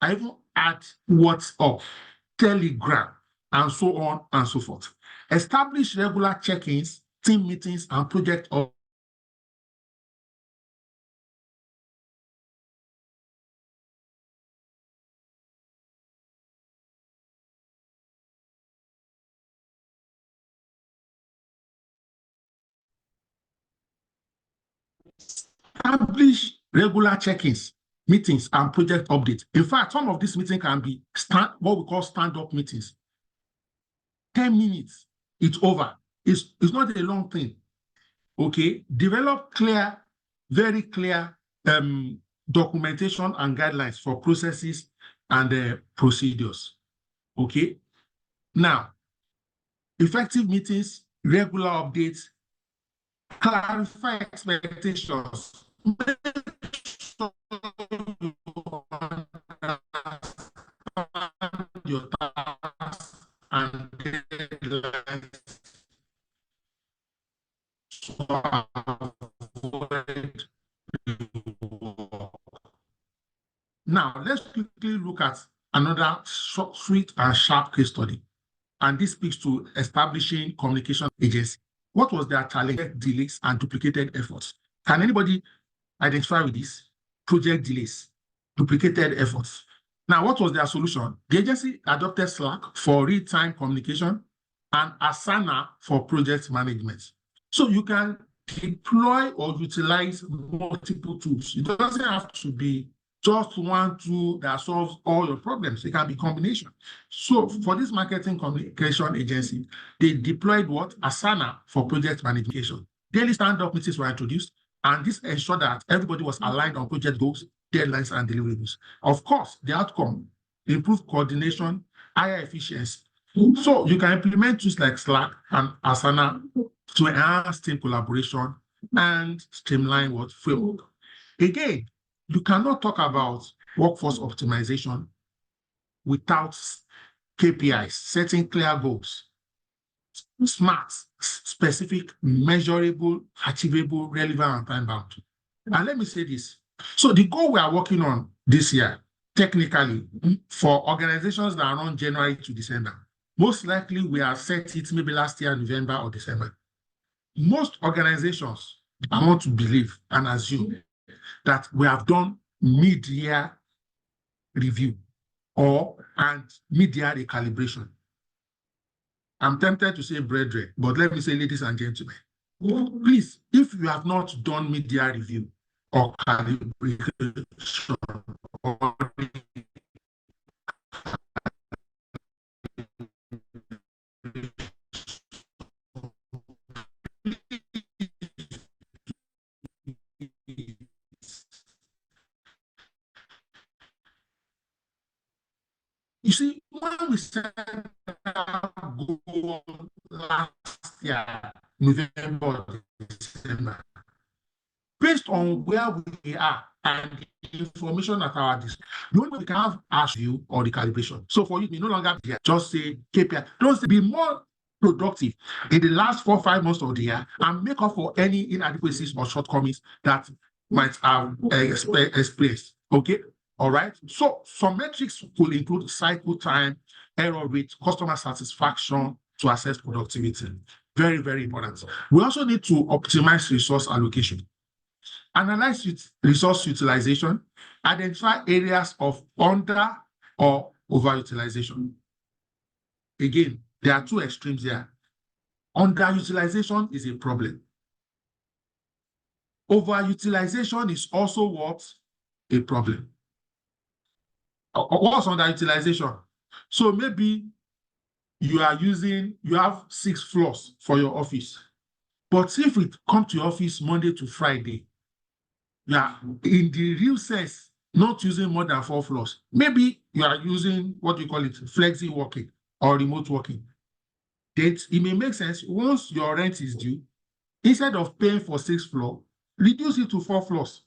I even add WhatsApp, Telegram, and so on and so forth. Establish regular check-ins, team meetings, and project establish regular check-ins, meetings, and project updates. In fact, some of these meetings can be what we call stand-up meetings. 10 minutes, it's over. It's not a long thing. Okay, develop clear, very clear documentation and guidelines for processes and procedures. Okay, now, effective meetings, regular updates, clarify expectations. Make sure you understand your tasks and deadlines to avoid rework. Now, let's quickly look at another sweet and sharp case study. And this speaks to establishing communication agency. What was their challenge? Delays and duplicated efforts. Can anybody identify with this? Project delays, duplicated efforts. Now, what was their solution? The agency adopted Slack for real-time communication and Asana for project management. So you can deploy or utilize multiple tools. It doesn't have to be just one tool that solves all your problems. It can be combination. So for this marketing communication agency, they deployed what? Asana for project management. Daily stand-up meetings were introduced, and this ensured that everybody was aligned on project goals, deadlines, and deliverables. Of course, the outcome, improved coordination, higher efficiency. So you can implement tools like Slack and Asana to enhance team collaboration and streamline what framework. Again, you cannot talk about workforce optimization without KPIs, setting clear goals, smart, specific, measurable, achievable, relevant, and time-bound. And let me say this. So the goal we are working on this year, technically, for organizations that are on January to December, most likely we have set it maybe last year, November or December. Most organizations, I want to believe and assume that we have done mid-year review and mid-year recalibration. I'm tempted to say brethren, but let me say ladies and gentlemen, please, if you have not done mid-year review or calibration or you see, when we set our goal last year, November, December, based on where we are and the information at our disposal, the only way we can have our view or the calibration. So for you, we no longer just say KPI. Don't say, be more productive in the last 4 or 5 months of the year and make up for any inadequacies or shortcomings that might have experienced. Okay. All right. So some metrics could include cycle time, error rate, customer satisfaction to assess productivity. Very, very important. We also need to optimize resource allocation, analyze resource utilization, identify areas of under or overutilization. Again, there are two extremes here. Underutilization is a problem. Overutilization is also what? A problem. What's underutilization? So maybe you have 6 floors for your office. But if it comes to your office Monday to Friday, you are in the real sense not using more than 4 floors. Maybe you are using what you call it, flexi working or remote working. It may make sense once your rent is due, instead of paying for 6 floors, reduce it to 4 floors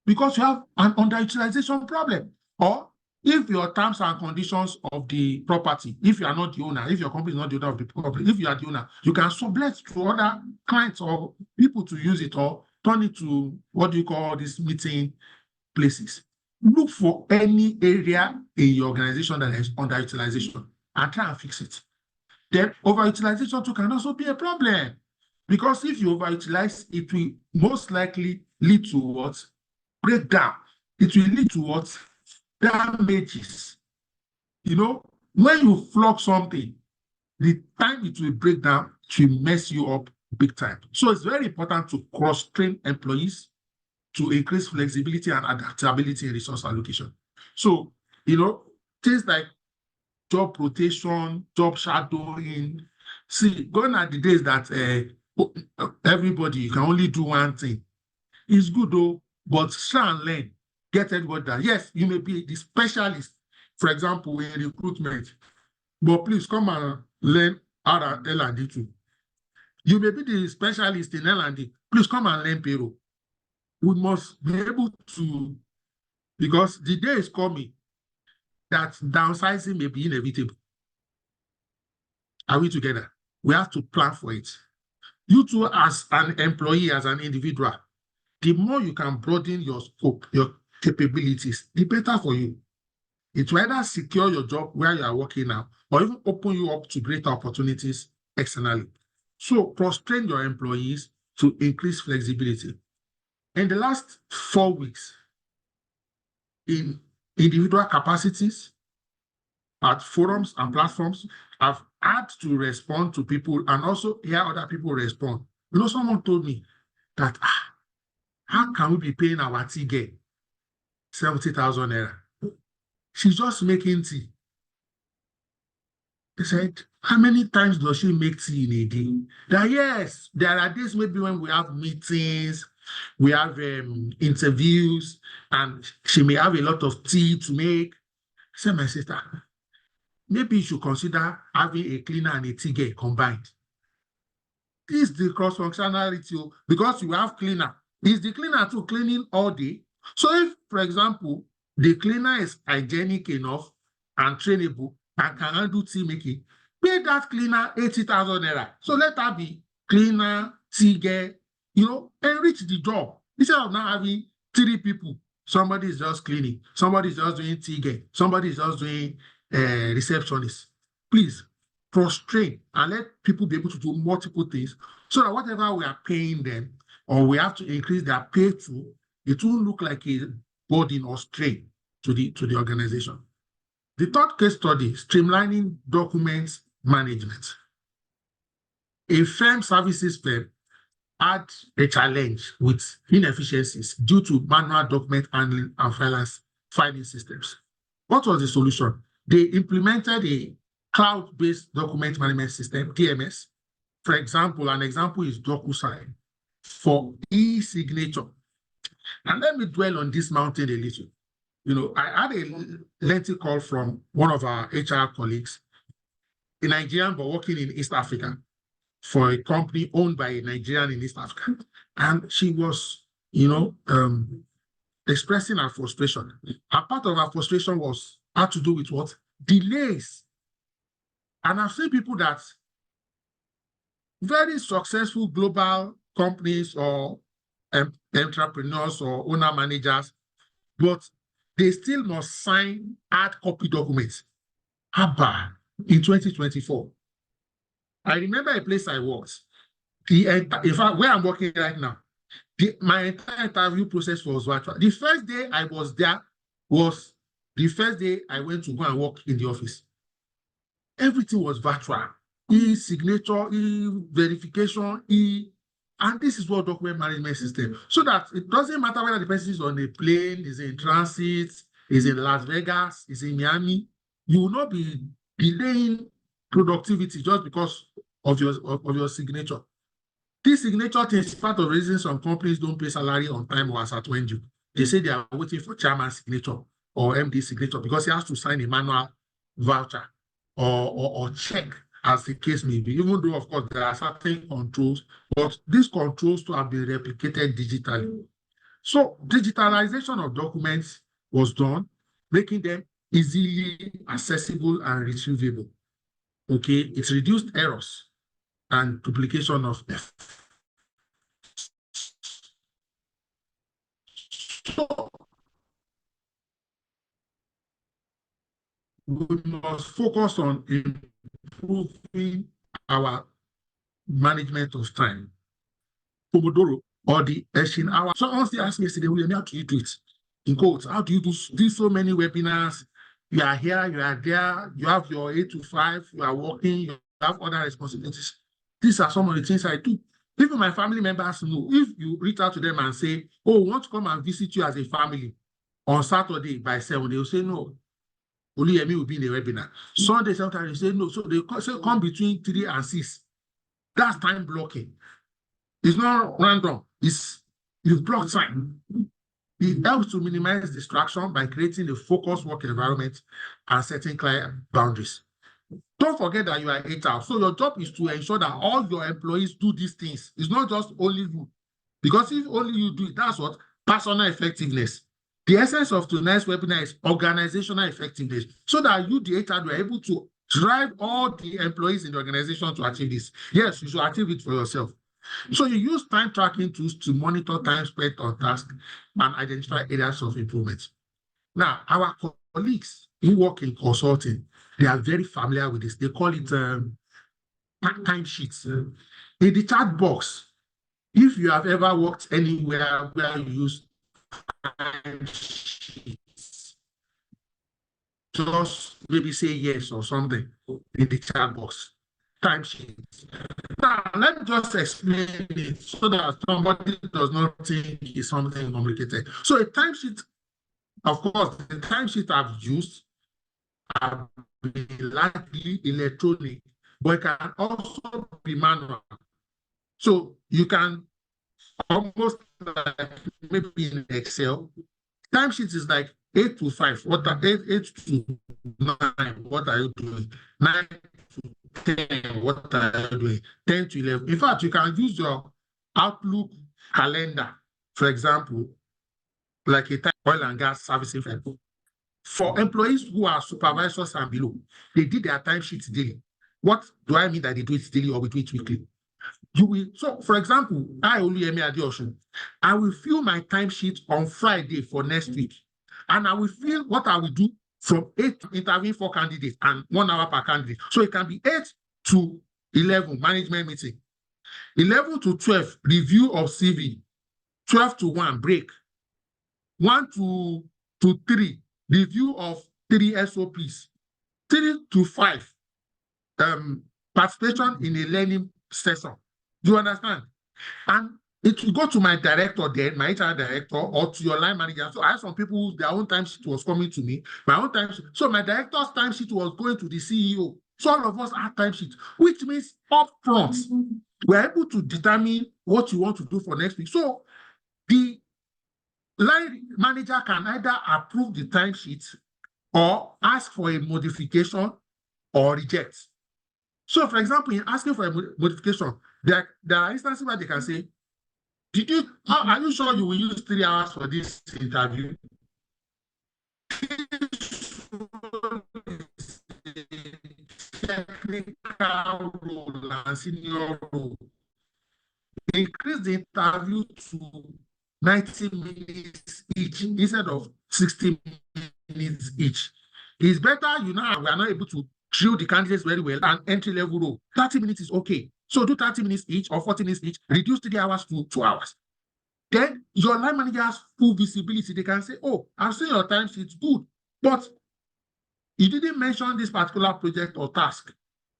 because you have an underutilization problem. Or if your terms and conditions of the property, if you are not the owner, if your company is not the owner of the property, if you are the owner, you can sublet to other clients or people to use it or turn it to what do you call these meeting places. Look for any area in your organization that is underutilization and try and fix it. Then overutilization too can also be a problem because if you overutilize, it will most likely lead to what? Breakdown. It will lead to what? Damages. You know, when you flog something, the time it will break down, it will mess you up big time. So it's very important to cross-train employees to increase flexibility and adaptability in resource allocation. So, you know, things like job rotation, job shadowing. See, gone are the days that everybody, you can only do one thing. It's good though, but try and learn. Get everybody that. Yes, you may be the specialist, for example, in recruitment, but please come and learn L&D too. You may be the specialist in L&D. Please come and learn payroll. We must be able to, because the day is coming that downsizing may be inevitable. Are we together? We have to plan for it. You too, as an employee, as an individual, the more you can broaden your scope, your capabilities, the better for you. It will either secure your job where you are working now or even open you up to greater opportunities externally. So cross-train your employees to increase flexibility. In the last 4 weeks, in individual capacities, at forums and platforms, I've had to respond to people and also hear other people respond. You know, someone told me, that how can we be paying our tea girl 70,000 naira? She's just making tea. They said, how many times does she make tea in a day? That yes, there are days maybe when we have meetings, we have interviews, and she may have a lot of tea to make. I said, my sister, maybe you should consider having a cleaner and a tea girl combined. This is the cross-functionality, because you have cleaner. Is the cleaner too cleaning all day? So if, for example, the cleaner is hygienic enough and trainable and can handle tea making, pay that cleaner 80,000 naira. So let her be cleaner, tea girl, enrich the job. Instead of now having 3 people, somebody is just cleaning, somebody is just doing tea girl, somebody is just doing receptionist. Please, cross-train and let people be able to do multiple things so that whatever we are paying them or we have to increase their pay to, it won't look like a burden or strain to the organization. The third case study, streamlining documents management. A firm services firm had a challenge with inefficiencies due to manual document handling and filing systems. What was the solution? They implemented a cloud-based document management system, DMS. For example, an example is DocuSign for e-signature. And let me dwell on this mountain a little. I had a lengthy call from one of our HR colleagues, a Nigerian but working in East Africa for a company owned by a Nigerian in East Africa. And she was, expressing her frustration. And part of her frustration had to do with what? Delays. And I've seen people that very successful global companies or entrepreneurs or owner managers, but they still must sign hard copy documents. Abba, in 2024. I remember a place I was. In fact, where I'm working right now, my entire interview process was virtual. The first day I was there was the first day I went to go and work in the office. Everything was virtual. E-signature, e-verification, and this is what document management system. So that it doesn't matter whether the person is on a plane, is in transit, is in Las Vegas, is in Miami, you will not be delaying productivity just because of your signature. This signature thing is part of the reason some companies don't pay salary on time or as at when due. They say they are waiting for chairman's signature or MD signature because he has to sign a manual voucher or check, as the case may be, even though, of course, there are certain controls, but these controls to have been replicated digitally. So digitalization of documents was done, making them easily accessible and retrievable. Okay, it reduced errors and duplication of effort. So we must focus on improving our management of time. Pomodoro or the Eshin hour. Someone asked me yesterday, William, how do you do it? In quotes, how do you do so many webinars? You are here, you are there, you have your 8 to 5, you are working, you have other responsibilities. These are some of the things I do. Even my family members know. If you reach out to them and say, oh, we want to come and visit you as a family on Saturday by 7, they will say no. Only Yemi will be in the webinar. Sunday, sometimes they say no. So they say come between 3 and 6. That's time blocking. It's not random. You've blocked time. It helps to minimize distraction by creating a focused work environment and setting clear boundaries. Don't forget that you are HR. So your job is to ensure that all your employees do these things. It's not just only you. Because if only you do it, that's what? Personal effectiveness. The essence of tonight's webinar is organizational effectiveness. So that you, the HR, are able to drive all the employees in the organization to achieve this. Yes, you should achieve it for yourself. So you use time tracking tools to monitor time spent on tasks and identify areas of improvement. Now, our colleagues who work in consulting, they are very familiar with this. They call it time sheets. In the chat box, if you have ever worked anywhere where you use time sheets, just maybe say yes or something in the chat box. timesheet. Now, let me just explain it so that somebody does not think it's something complicated. So a timesheet, of course, the timesheet I've used are largely electronic, but it can also be manual. So you can almost like maybe in Excel, timesheet is like 8 to 5. What are 8 to 9? What are you doing? 9 to 10. What are you doing? 10 to 11. In fact, you can use your Outlook calendar, for example, like a oil and gas servicing firm. For employees who are supervisors and below, they did their timesheets daily. What do I mean that they do it daily or we do it weekly? You will, so for example, I will fill my timesheet on Friday for next week. And I will fill what I will do from 8 interviewing 4 candidates and 1 hour per candidate. So it can be 8 to 11 management meeting, 11 to 12 review of CV, 12 to 1 break, 1 to 3 review of 3 SOPs, 3 to 5 participation in a learning session. Do you understand? And it will go to my director then, my HR director, or to your line manager. So I have some people who their own timesheet was coming to me. My own timesheet. So my director's timesheet was going to the CEO. So all of us have timesheets, which means upfront, we're able to determine what you want to do for next week. So the line manager can either approve the timesheet or ask for a modification or reject. So, for example, in asking for a modification, there are instances where they can say, are you sure you will use 3 hours for this interview? Technical role and senior role. Increase the interview to 90 minutes each instead of 60 minutes each. It's better, we are not able to drill the candidates very well and entry-level role. 30 minutes is okay. So do 30 minutes each or 40 minutes each, reduce 3 hours to 2 hours. Then your line manager has full visibility. They can say, oh, I've seen your timesheet, it's good, but you didn't mention this particular project or task.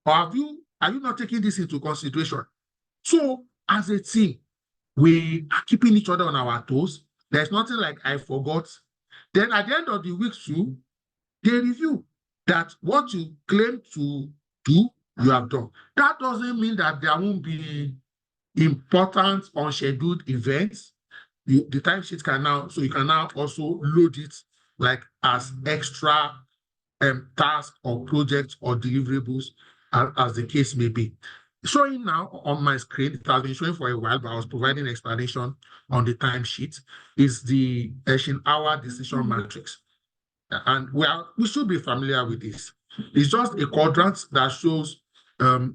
Or are you not taking this into consideration? So as a team, we are keeping each other on our toes. There's nothing like I forgot. Then at the end of the week too, they review that what you claim to do, you have done. That doesn't mean that there won't be important unscheduled events. The timesheet can now, so you can now also load it like as extra tasks or projects or deliverables as the case may be. Showing now on my screen, it has been showing for a while, but I was providing explanation on the timesheet, is the Eisenhower decision matrix. And we should be familiar with this. It's just a quadrant that shows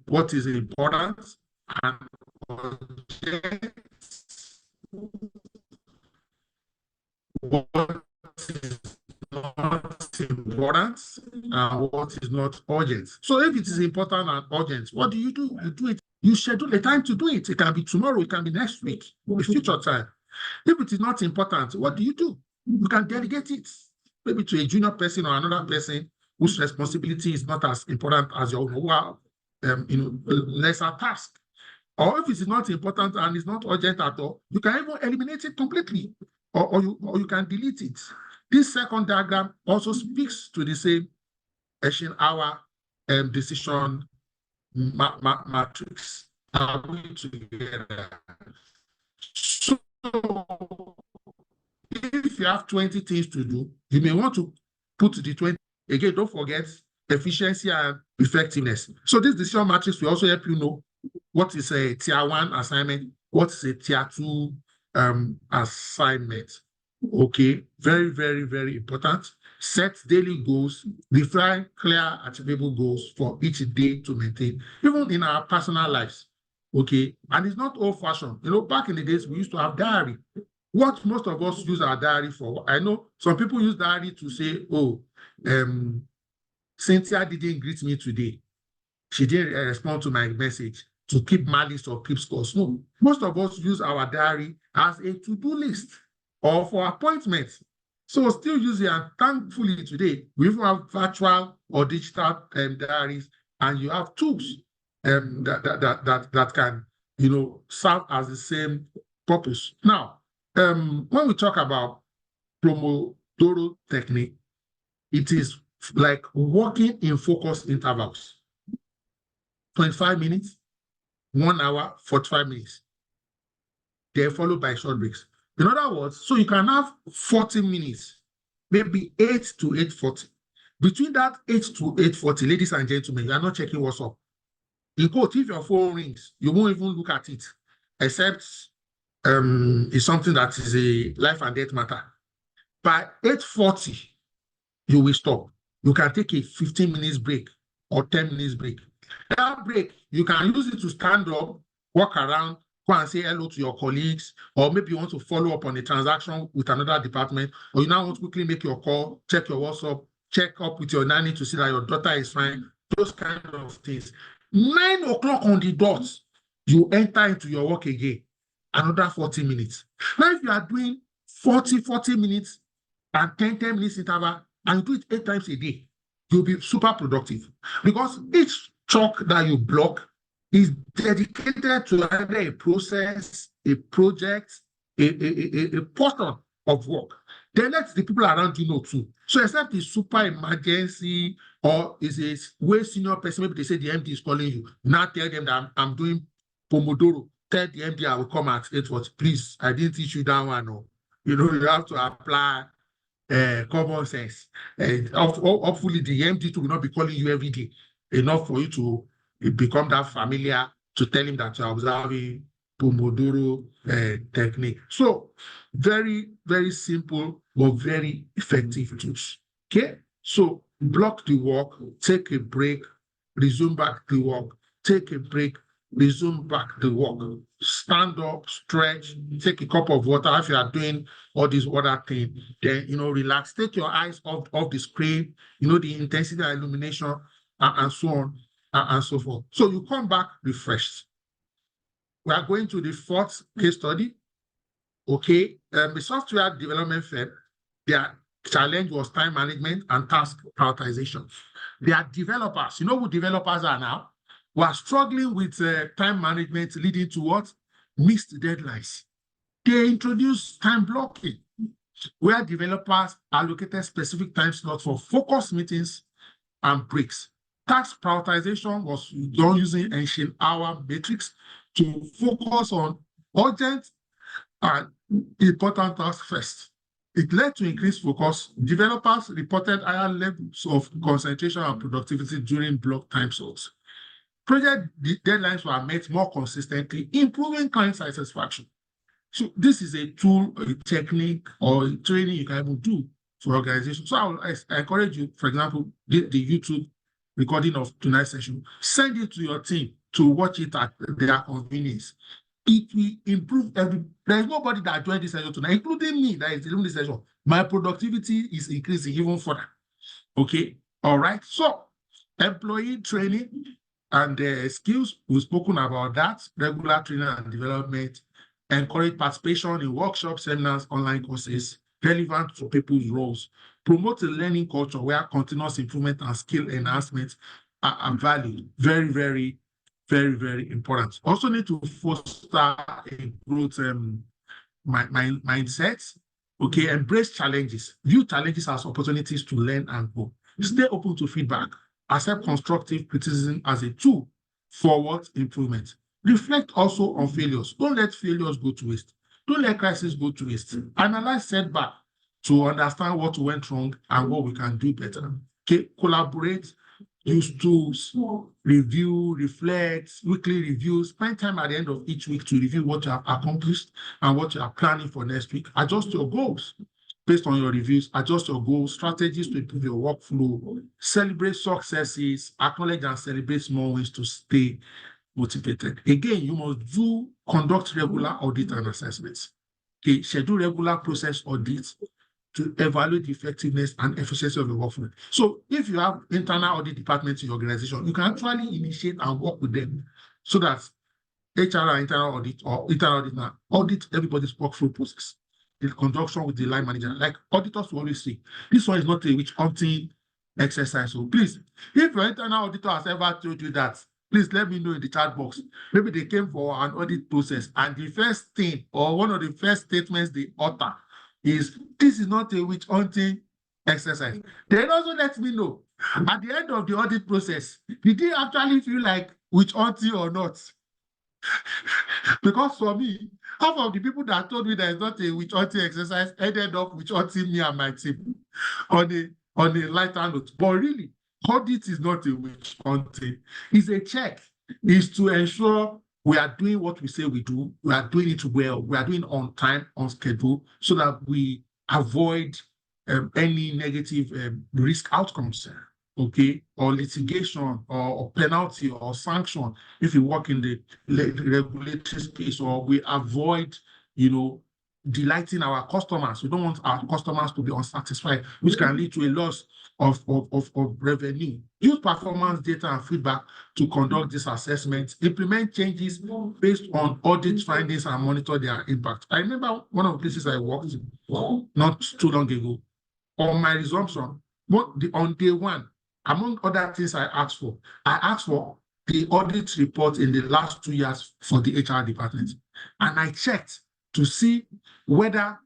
what is important and what is not important and what is not urgent. So if it is important and urgent, what do? You do it. You schedule a time to do it. It can be tomorrow, it can be next week, a future time. If it is not important, what do? You can delegate it, maybe to a junior person or another person whose responsibility is not as important as your own, lesser task. Or if it is not important and it's not urgent at all, you can even eliminate it completely, or you can delete it. This second diagram also speaks to the same Eisenhower decision matrix. Are we together? So if you have 20 things to do, you may want to put the 20. Again, don't forget efficiency and effectiveness. So this decision matrix will also help you know what is a tier 1 assignment, what is a tier 2 assignment. Okay, very, very, very important. Set daily goals, define clear, achievable goals for each day to maintain, even in our personal lives. Okay, and it's not old-fashioned. Back in the days, we used to have diary. What most of us use our diary for, I know some people use diary to say, oh, Cynthia didn't greet me today. She didn't respond to my message, to keep malice or keep scores. No, most of us use our diary as a to-do list or for appointments. So still use it, and thankfully today, we even have virtual or digital diaries, and you have tools that can, serve as the same purpose. Now, when we talk about Pomodoro technique, it is like working in focused intervals. 25 minutes, 1 hour, 45 minutes. They're followed by short breaks. In other words, so you can have 40 minutes, maybe 8 to 8:40. Between that 8 to 8:40, ladies and gentlemen, you are not checking what's up. In quote, if your phone rings, you won't even look at it, except it's something that is a life and death matter. By 8:40, you will stop. You can take a 15 minutes break or 10 minutes break. That break, you can use it to stand up, walk around, go and say hello to your colleagues, or maybe you want to follow up on a transaction with another department, or you now want to quickly make your call, check your WhatsApp, check up with your nanny to see that your daughter is fine, those kind of things. 9 o'clock on the dot, you enter into your work again, another 40 minutes. Now, if you are doing 40 minutes and 10 minutes interval, and you do it 8 times a day, you'll be super productive, because each chalk that you block is dedicated to either a process, a project, a portion of work. Then let the people around you know too. So except it's super emergency or is a way senior person, maybe they say the MD is calling you, now tell them that I'm doing Pomodoro. Tell the MD I will come at 8:40. Please, I didn't teach you that one. No. You have to apply common sense. And hopefully the MD will not be calling you every day, enough for you to become that familiar to tell him that you're observing Pomodoro technique. So very, very simple, but very effective tools. Okay, so block the work, take a break, resume back the work, take a break, resume back the work, stand up, stretch, take a cup of water. If you are doing all these other things, then, relax, take your eyes off the screen, the intensity of illumination, and so on and so forth. So you come back refreshed. We are going to the 4th case study. Okay, the software development firm, their challenge was time management and task prioritization. They are developers. You know who developers are now? We are struggling with time management, leading to what? Missed deadlines. They introduced time blocking, where developers allocated specific time slots for focus meetings and breaks. Task prioritization was done using ancient hour matrix to focus on urgent and important tasks first. It led to increased focus. Developers reported higher levels of concentration and productivity during block time slots. Project deadlines were met more consistently, improving client satisfaction. So this is a tool, a technique, or a training you can even do for organizations. So I encourage you, for example, the YouTube recording of tonight's session, send it to your team to watch it at their convenience. It will improve there is nobody that joined this session tonight, including me, that is doing this session. My productivity is increasing even further. Okay, all right. So employee training and skills, we've spoken about that. Regular training and development, encourage participation in workshops, seminars, online courses relevant to people's roles, promote a learning culture where continuous improvement and skill enhancement are valued. Very, very, very, very important. Also need to foster a growth mindset. Okay, embrace challenges. View challenges as opportunities to learn and grow. Stay open to feedback. Accept constructive criticism as a tool forward improvement. Reflect also on failures. Don't let failures go to waste. Don't let crisis go to waste. Analyze setback to understand what went wrong and what we can do better. Okay, collaborate, use tools, review, reflect, weekly reviews. Spend time at the end of each week to review what you have accomplished and what you are planning for next week. Adjust your goals. Based on your reviews, adjust your goals, strategies to improve your workflow, celebrate successes, acknowledge and celebrate small wins to stay motivated. Again, you must conduct regular audit and assessments. Okay, schedule regular process audits to evaluate the effectiveness and efficiency of your workflow. So if you have internal audit departments in your organization, you can actually initiate and work with them so that HR and internal audit or internal audit audit everybody's workflow process. The conjunction with the line manager, like auditors will always say, this one is not a witch hunting exercise. So please, if your internal auditor has ever told you that Please let me know in the chat box. Maybe they came for an audit process, and the first thing or one of the first statements they utter is, this is not a witch hunting exercise. Then also let me know at the end of the audit process, did they actually feel like witch hunting or not? Because for me, half of the people that told me that it's not a witch hunting exercise ended up witch hunting me and my team on a lighter note. But really, audit is not a witch hunting. It's a check. It's to ensure we are doing what we say we do. We are doing it well. We are doing it on time, on schedule, so that we avoid any negative risk outcomes, okay, or litigation or penalty or sanction if you work in the regulatory space, or we avoid, delighting our customers. We don't want our customers to be unsatisfied, which can lead to a loss of revenue. Use performance data and feedback to conduct this assessment. Implement changes based on audit findings and monitor their impact. I remember one of the places I worked not too long ago. On my resumption, on day one, among other things I asked for the audit report in the last 2 years for the HR department. And I checked to see whether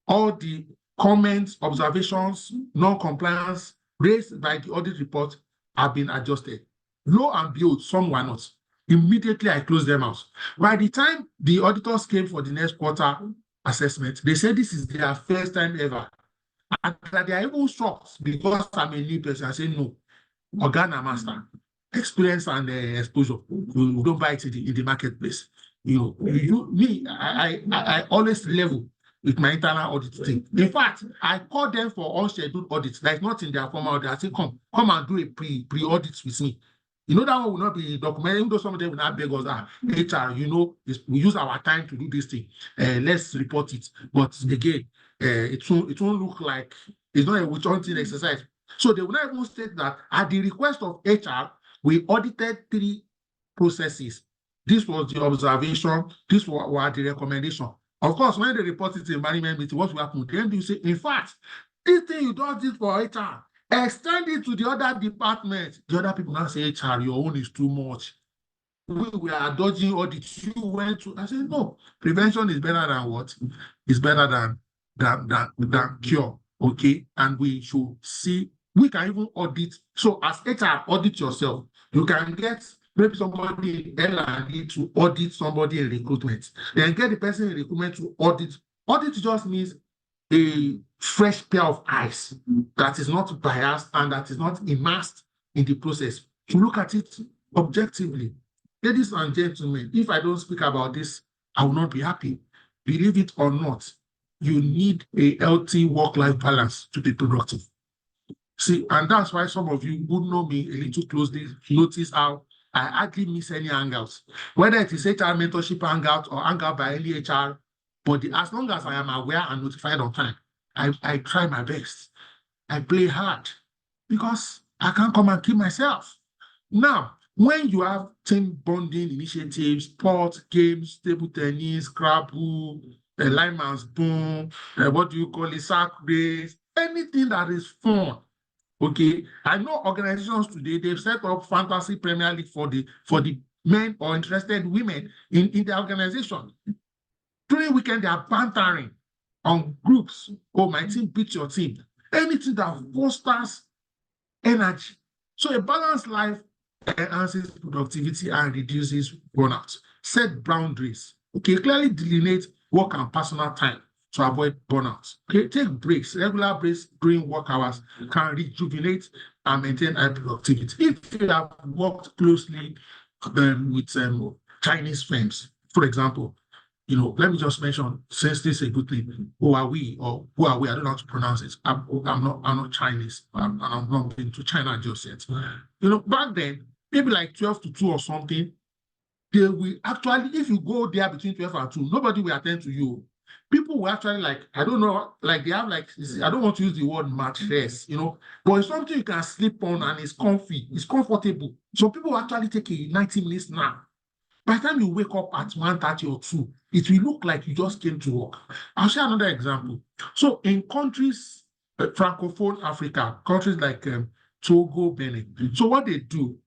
all the comments, observations, non-compliance raised by the audit report have been adjusted. Lo and behold, some were not. Immediately, I closed them out. By the time the auditors came for the next quarter assessment, they said this is their first time ever. And that they are even shocked because I'm a new person. I say, no, Organa master, experience and exposure. You don't buy it in the marketplace. I always level with my internal audit team. In fact, I call them for unscheduled audits. That's not in their formal audit. I say, come and do a pre-audit with me. That one will not be documented, even though some of them will not beg us, HR, we use our time to do this thing. Let's report it. But again, it won't look like it's not a witch hunting exercise. So they will not even state that at the request of HR, we audited 3 processes. This was the observation, this were the recommendation. Of course, when they report it in management meeting, what will happen? Then you say, in fact, this thing you don't do for HR, extend it to the other departments. The other people now say, HR, your own is too much. We are dodging audit. You went to, I said, no, prevention is better than what? It's better than cure, okay? And we should see, we can even audit. So as HR, audit yourself. You can get maybe somebody in L&D to audit somebody in recruitment. Then get the person in recruitment to audit. Audit just means a fresh pair of eyes that is not biased and that is not immersed in the process, to look at it objectively. Ladies and gentlemen, if I don't speak about this, I will not be happy. Believe it or not, you need a healthy work-life balance to be productive. See, and that's why some of you who know me a little closely notice how I hardly miss any hangouts, whether it is HR mentorship hangout or hangout by any HR. But as long as I am aware and notified on time, I try my best. I play hard because I can't come and keep myself. Now, when you have team bonding initiatives, sports, games, table tennis, Scrabble, lineman's boom, what do you call it, sack race, anything that is fun. Okay, I know organizations today, they've set up fantasy Premier League for the men or interested women in the organization. During weekend, they are bantering on groups. Oh, my team beat your team. Anything that fosters energy. So a balanced life enhances productivity and reduces burnout. Set boundaries. Okay, clearly delineate work and personal time to avoid burnout. Okay, take breaks. Regular breaks during work hours can rejuvenate and maintain high productivity. If you have worked closely with Chinese firms, for example, let me just mention, since this is a good thing, Huawei or Huawei, I don't know how to pronounce it. I'm not Chinese. I'm not been to China just yet. Back then, maybe like 12 to 2 or something, they will actually, if you go there between 12 and 2, nobody will attend to you. People will actually I don't know, they have I don't want to use the word mattress, but it's something you can sleep on and it's comfy, it's comfortable. So people will actually take a 90 minutes nap. By the time you wake up at 1:30 or 2, it will look like you just came to work. I'll share another example. So in countries, Francophone Africa, countries like Togo, Benin, so what they do,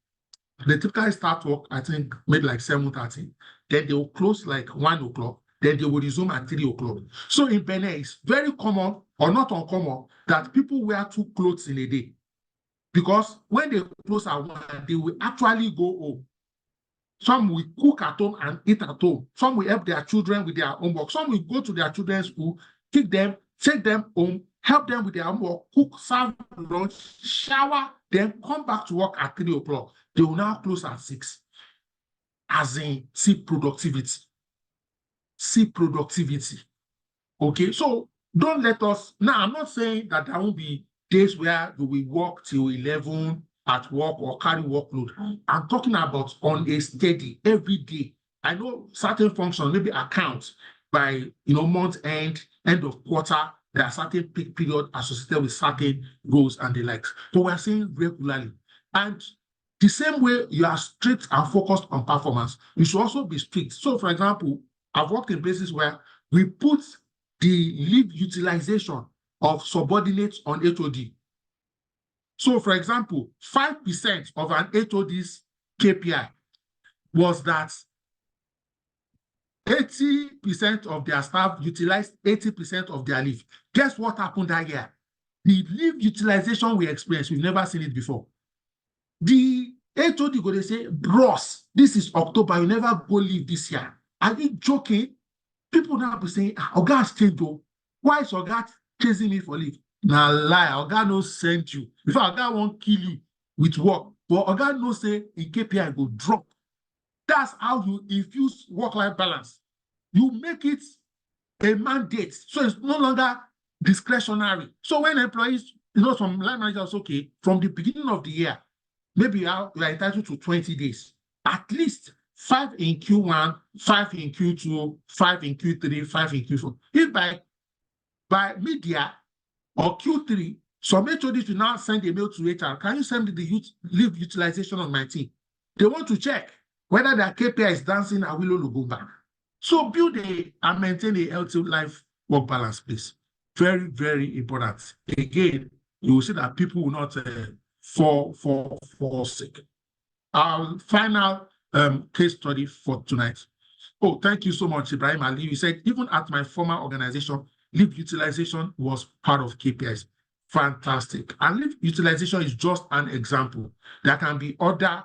They typically start work, I think, maybe like 7:30. Then they will close like 1 o'clock. Then they will resume at 3 o'clock. So in Benin, it's very common or not uncommon that people wear 2 clothes in a day. Because when they close at 1, they will actually go home. Some will cook at home and eat at home. Some will help their children with their homework. Some will go to their children's school, take them home, help them with their homework, cook, serve lunch, shower, then come back to work at 3 o'clock. They will now close at 6. As in, see productivity. See productivity. Okay, so don't let us, now I'm not saying that there won't be days where you will work till 11 at work or carry workload. I'm talking about on a steady, every day. I know certain functions, maybe accounts by month end of quarter, there are certain peak period associated with certain roles and the likes. So we're saying regularly. And the same way you are strict and focused on performance, you should also be strict. So, for example, I've worked in places where we put the leave utilization of subordinates on HOD. So, for example, 5% of an HOD's KPI was that 80% of their staff utilized 80% of their leave. Guess what happened that year? The leave utilization we experienced, we've never seen it before. The HOD go, they say, bros, this is October, you never go leave this year. Are you joking? People now be saying, Oga has changed though. Why is Oga chasing me for leave? Now lie, Oga no send you. If Oga won't kill you with work, but Oga no say in KPI go drop. That's how you infuse work-life balance. You make it a mandate, so it's no longer discretionary. So when employees, some line managers, okay, from the beginning of the year, maybe you are entitled to 20 days, at least 5 in Q1, 5 in Q2, 5 in Q3, 5 in Q4. If by mid-year or Q3, some HODs will now send a mail to HR, can you send me the leave utilization on my team? They want to check whether their KPI is dancing a willow lugumba. So build and maintain a healthy life work balance, please. Very, very important. Again, you will see that people will not fall sick. Our final case study for tonight. Oh, thank you so much, Ibrahim Ali. You said, even at my former organization, leave utilization was part of KPIs. Fantastic. And leave utilization is just an example. There can be other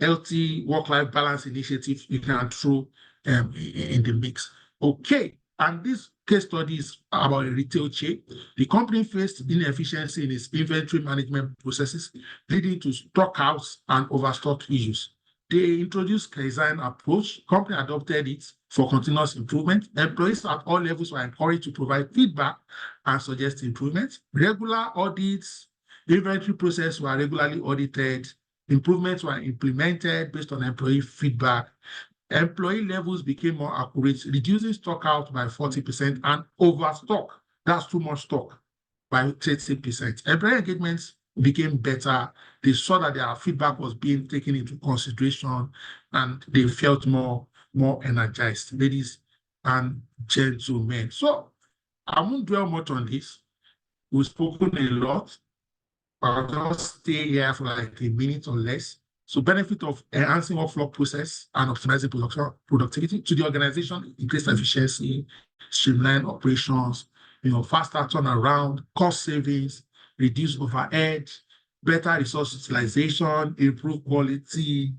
healthy work-life balance initiatives you can throw in the mix. Okay, and this case study is about a retail chain. The company faced inefficiency in its inventory management processes, leading to stockouts and overstock issues. They introduced Kaizen approach. Company adopted it for continuous improvement. Employees at all levels were encouraged to provide feedback and suggest improvements. Regular audits, inventory process were regularly audited. Improvements were implemented based on employee feedback. Employee levels became more accurate, reducing stock out by 40% and overstock, that's too much stock, by 30%. Employee engagements became better. They saw that their feedback was being taken into consideration and they felt more energized, ladies and gentlemen. So I won't dwell much on this. We've spoken a lot. I'll just stay here for like a minute or less. So benefit of enhancing workflow process and optimizing productivity to the organization, increase efficiency, streamline operations, faster turnaround, cost savings, reduce overhead, better resource utilization, improve quality,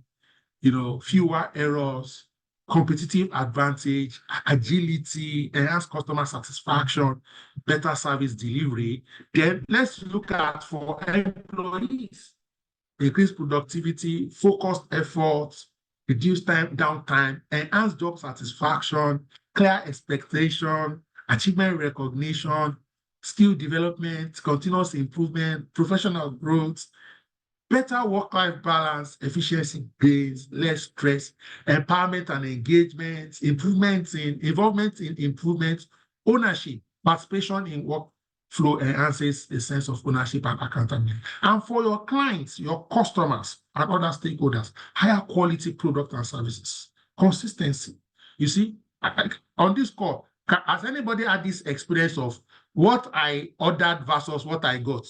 fewer errors, competitive advantage, agility, enhanced customer satisfaction, better service delivery. Then let's look at for employees. Increase productivity, focused efforts, reduce downtime, enhance job satisfaction, clear expectation, achievement recognition, skill development, continuous improvement, professional growth, better work-life balance, efficiency gains, less stress, empowerment and engagement, involvement in improvement, ownership, participation in work flow enhances a sense of ownership and accountability. And for your clients, your customers, and other stakeholders, higher quality product and services, consistency. You see, on this call, has anybody had this experience of what I ordered versus what I got?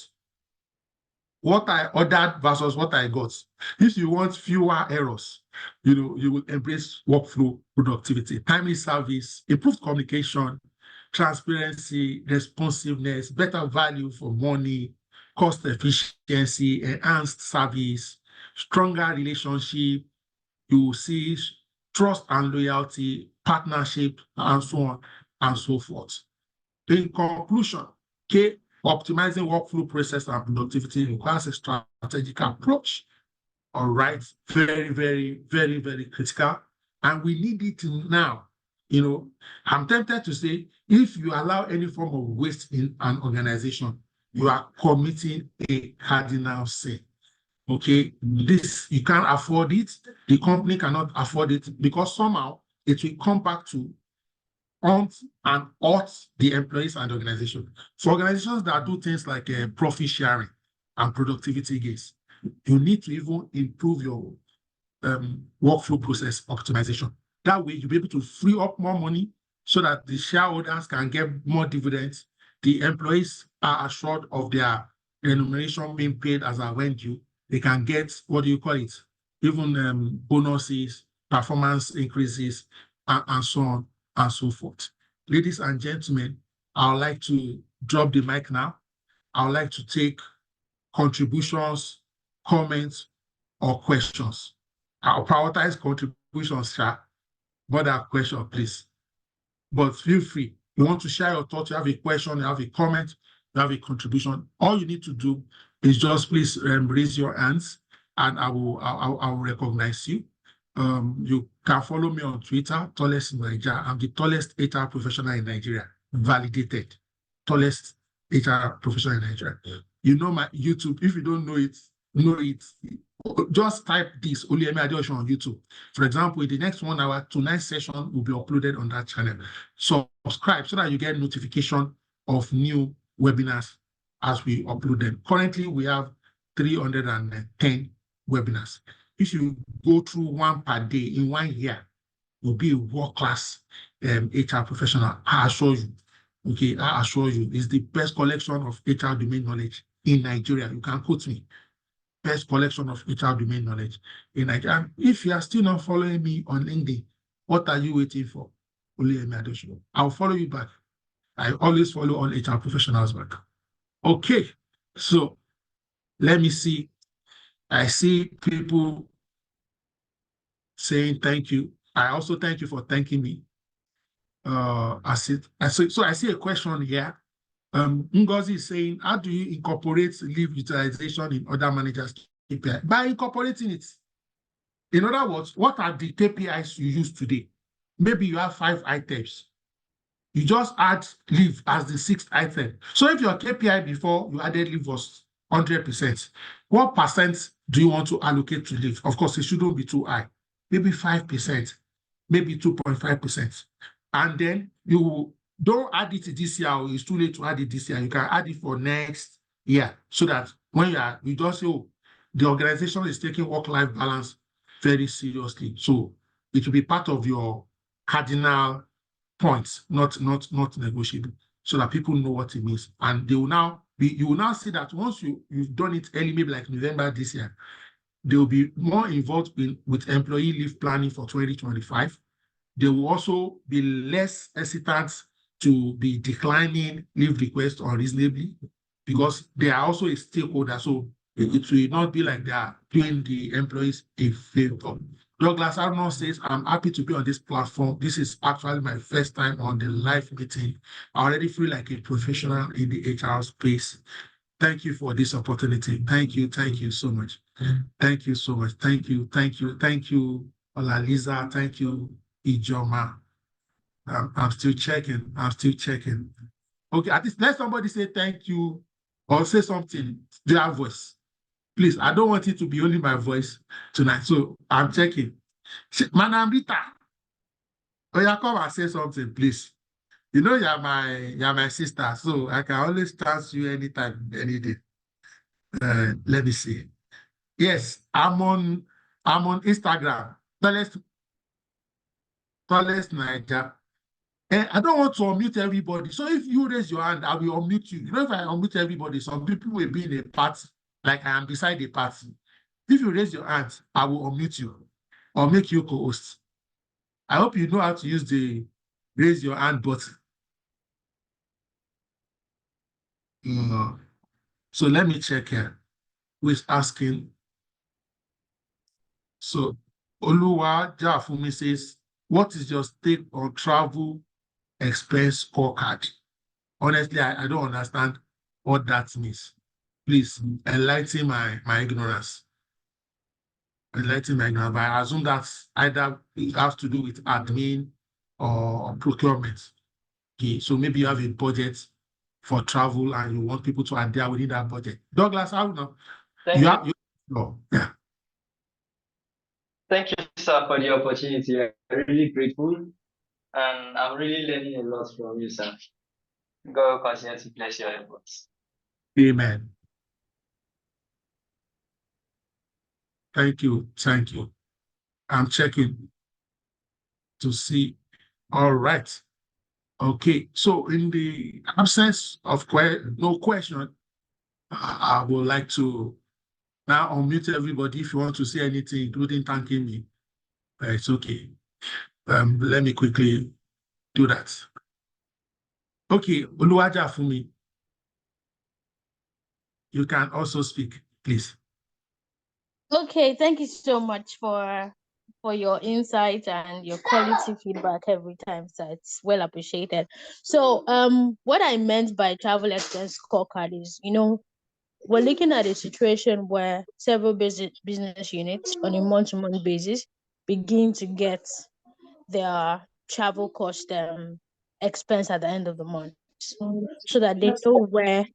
what I ordered versus what I got. If you want fewer errors, you will embrace workflow productivity, timely service, improved communication, transparency, responsiveness, better value for money, cost efficiency, enhanced service, stronger relationship. You will see trust and loyalty, partnership, and so on and so forth. In conclusion, optimizing workflow process and productivity requires a strategic approach. All right, very, very, very, very critical. And we need it now. I'm tempted to say, if you allow any form of waste in an organization, you are committing a cardinal sin. Okay, this, you can't afford it. The company cannot afford it, because somehow it will come back to haunt and hurt the employees and the organization. For organizations that do things like profit sharing and productivity gains, you need to even improve your workflow process optimization. That way, you'll be able to free up more money so that the shareholders can get more dividends. The employees are assured of their remuneration being paid as and when due. They can get, what do you call it, even bonuses, performance increases, and so on and so forth. Ladies and gentlemen, I would like to drop the mic now. I would like to take contributions, comments, or questions. I'll prioritize contributions, sir. But that question, please. But feel free. You want to share your thoughts, you have a question, you have a comment, you have a contribution. All you need to do is just please raise your hands, and I will recognize you. You can follow me on Twitter, Tallest in Nigeria. I'm the tallest HR professional in Nigeria, validated. Tallest HR professional in Nigeria. You know my YouTube. If you don't know it, just type this Oluyemi Adeosun on YouTube. For example, in the next 1 hour, tonight's session will be uploaded on that channel. So subscribe so that you get notification of new webinars as we upload them. Currently, we have 310 webinars. If you go through one per day in 1 year, you'll be a world-class HR professional. I assure you. Okay, I assure you, it's the best collection of HR domain knowledge in Nigeria. You can quote me. Best collection of HR domain knowledge in Nigeria. And if you are still not following me on LinkedIn, what are you waiting for? Oluyemi Adeosun. I'll follow you back. I always follow all HR professionals back. Okay, so let me see. I see people saying thank you. I also thank you for thanking me. I see a question here. Ngozi is saying, how do you incorporate leave utilization in other managers' KPI? By incorporating it. In other words, what are the KPIs you use today? Maybe you have 5 items. You just add leave as the 6th item. So if your KPI before you added leave was 100%, what percent do you want to allocate to leave? Of course, it shouldn't be too high. Maybe 5%, maybe 2.5%. And then you don't add it this year, or it's too late to add it this year. You can add it for next year, so that when you just say, oh, the organization is taking work-life balance very seriously. So it will be part of your cardinal points, not negotiable, so that people know what it means. And you will now see that once you've done it early, maybe like November this year, they will be more involved with employee leave planning for 2025. They will also be less hesitant to be declining leave requests unreasonably, because they are also a stakeholder. So it will not be like they are doing the employees a favor. Douglas Arnold says, I'm happy to be on this platform. This is actually my first time on the live meeting. I already feel like a professional in the HR space. Thank you for this opportunity. Thank you so much. Thank you so much. Thank you, Olaliza. Thank you, Ijoma. I'm still checking. Okay, at least let somebody say thank you or say something. Their voice. Please, I don't want it to be only my voice tonight. So I'm checking. Madam Rita. Oh, yeah, come and say something, please. You know you're my sister, so I can always trust you anytime, any day. Let me see. Yes, I'm on Instagram. Tallest Niger. And I don't want to unmute everybody. So if you raise your hand, I will unmute you. You know, if I unmute everybody, some people will be in a party like I am beside the party. If you raise your hand, I will unmute you or make you co-host. I hope you know how to use the raise your hand button. So let me check here. Who is asking? So Oluwa Jafumi says, what is your take on travel expense scorecard? Honestly, I don't understand what that means. Please enlighten my ignorance. Enlighten my ignorance. But I assume that's either it has to do with admin or procurement. Okay, so maybe you have a budget for travel and you want people to adhere within that budget. Douglas, how now? Thank you. Yeah. Thank you, sir, for the opportunity. I'm really grateful, and I'm really learning a lot from you, sir. God will continue to bless your efforts. Amen. Thank you. Thank you. I'm checking to see. All right. Okay. So in the absence of no question, I would like to now unmute everybody if you want to say anything, including thanking me. It's okay. Let me quickly do that. Okay, Oluwaja Fumi, you can also speak, please. Okay, thank you so much for your insight and your quality feedback every time, so it's well appreciated. So what I meant by travel expense scorecard is, we're looking at a situation where several business units on a month-to-month basis begin to get their travel cost expense at the end of the month, so that they know where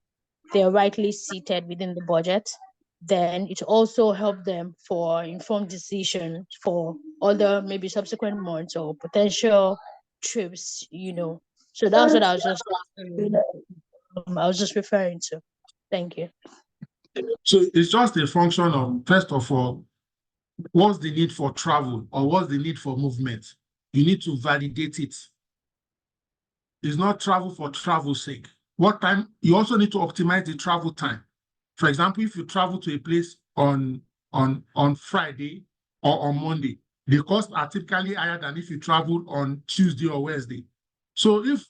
they're rightly seated within the budget. Then it also helps them for informed decision for other maybe subsequent months or potential trips, So that's what I was just referring to. Thank you. So it's just a function of, first of all, what's the need for travel or what's the need for movement? You need to validate it. It's not travel for travel's sake. What time? You also need to optimize the travel time. For example, if you travel to a place on Friday or on Monday, the costs are typically higher than if you travel on Tuesday or Wednesday. So if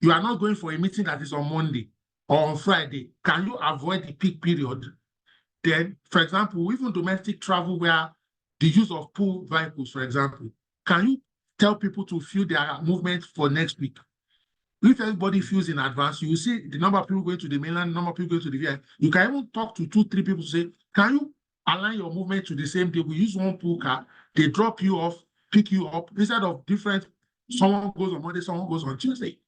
you are not going for a meeting that is on Monday or on Friday, can you avoid the peak period? Then, for example, even domestic travel where the use of pool vehicles, for example, can you tell people to fuel their movement for next week? If everybody fuels in advance, you will see the number of people going to the mainland, number of people going to the VI. You can even talk to 2-3 people to say, can you align your movement to the same day? We use one pool car, they drop you off, pick you up, instead of different, someone goes on Monday, someone goes on Tuesday.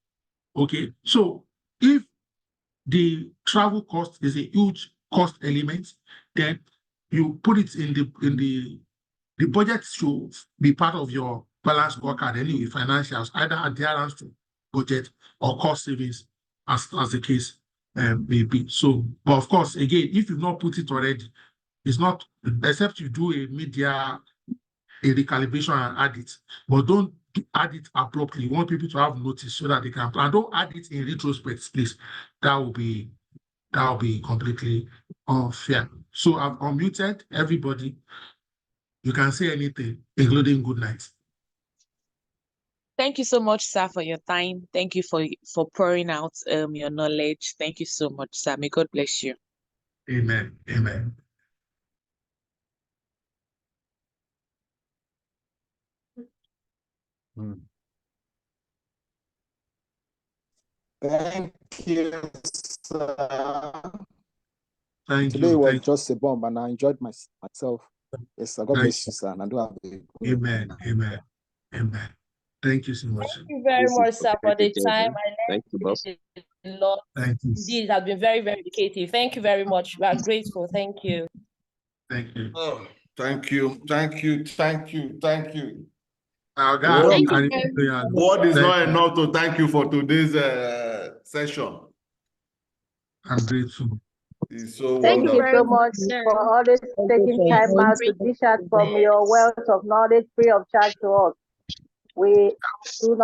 Okay, so if the travel cost is a huge cost element, then you put it in the budget should be part of your balance scorecard anyway, financials, either adherence to budget or cost savings, as the case may be. So, but of course, again, if you've not put it already, it's not, except you do a recalibration and add it, but don't add it abruptly. You want people to have notice so that they can plan. Don't add it in retrospect, please. That will be completely unfair. So I've unmuted everybody. You can say anything, including good night. Thank you so much, sir, for your time. Thank you for pouring out your knowledge. Thank you so much, sir. May God bless you. Amen. Amen. Thank you, sir. Thank Today you. was just a bomb, and I enjoyed myself. Yes, sir. God bless you, sir. And I do have a good Amen. Amen. Amen. Thank you so much. Thank you very much, sir, for the time. I Thank you, boss. learned a lot. Thank you. Indeed, it has been very, very educative. Thank you very much. We are grateful. Thank you. Thank you. Oh, thank you. Thank you. Thank you. Thank you. Thank you very much. Word is not enough to thank you for today's session. I'm grateful. It's so Thank wonderful. you so much for always taking time out to dish out from your wealth of knowledge free of charge to us. We do not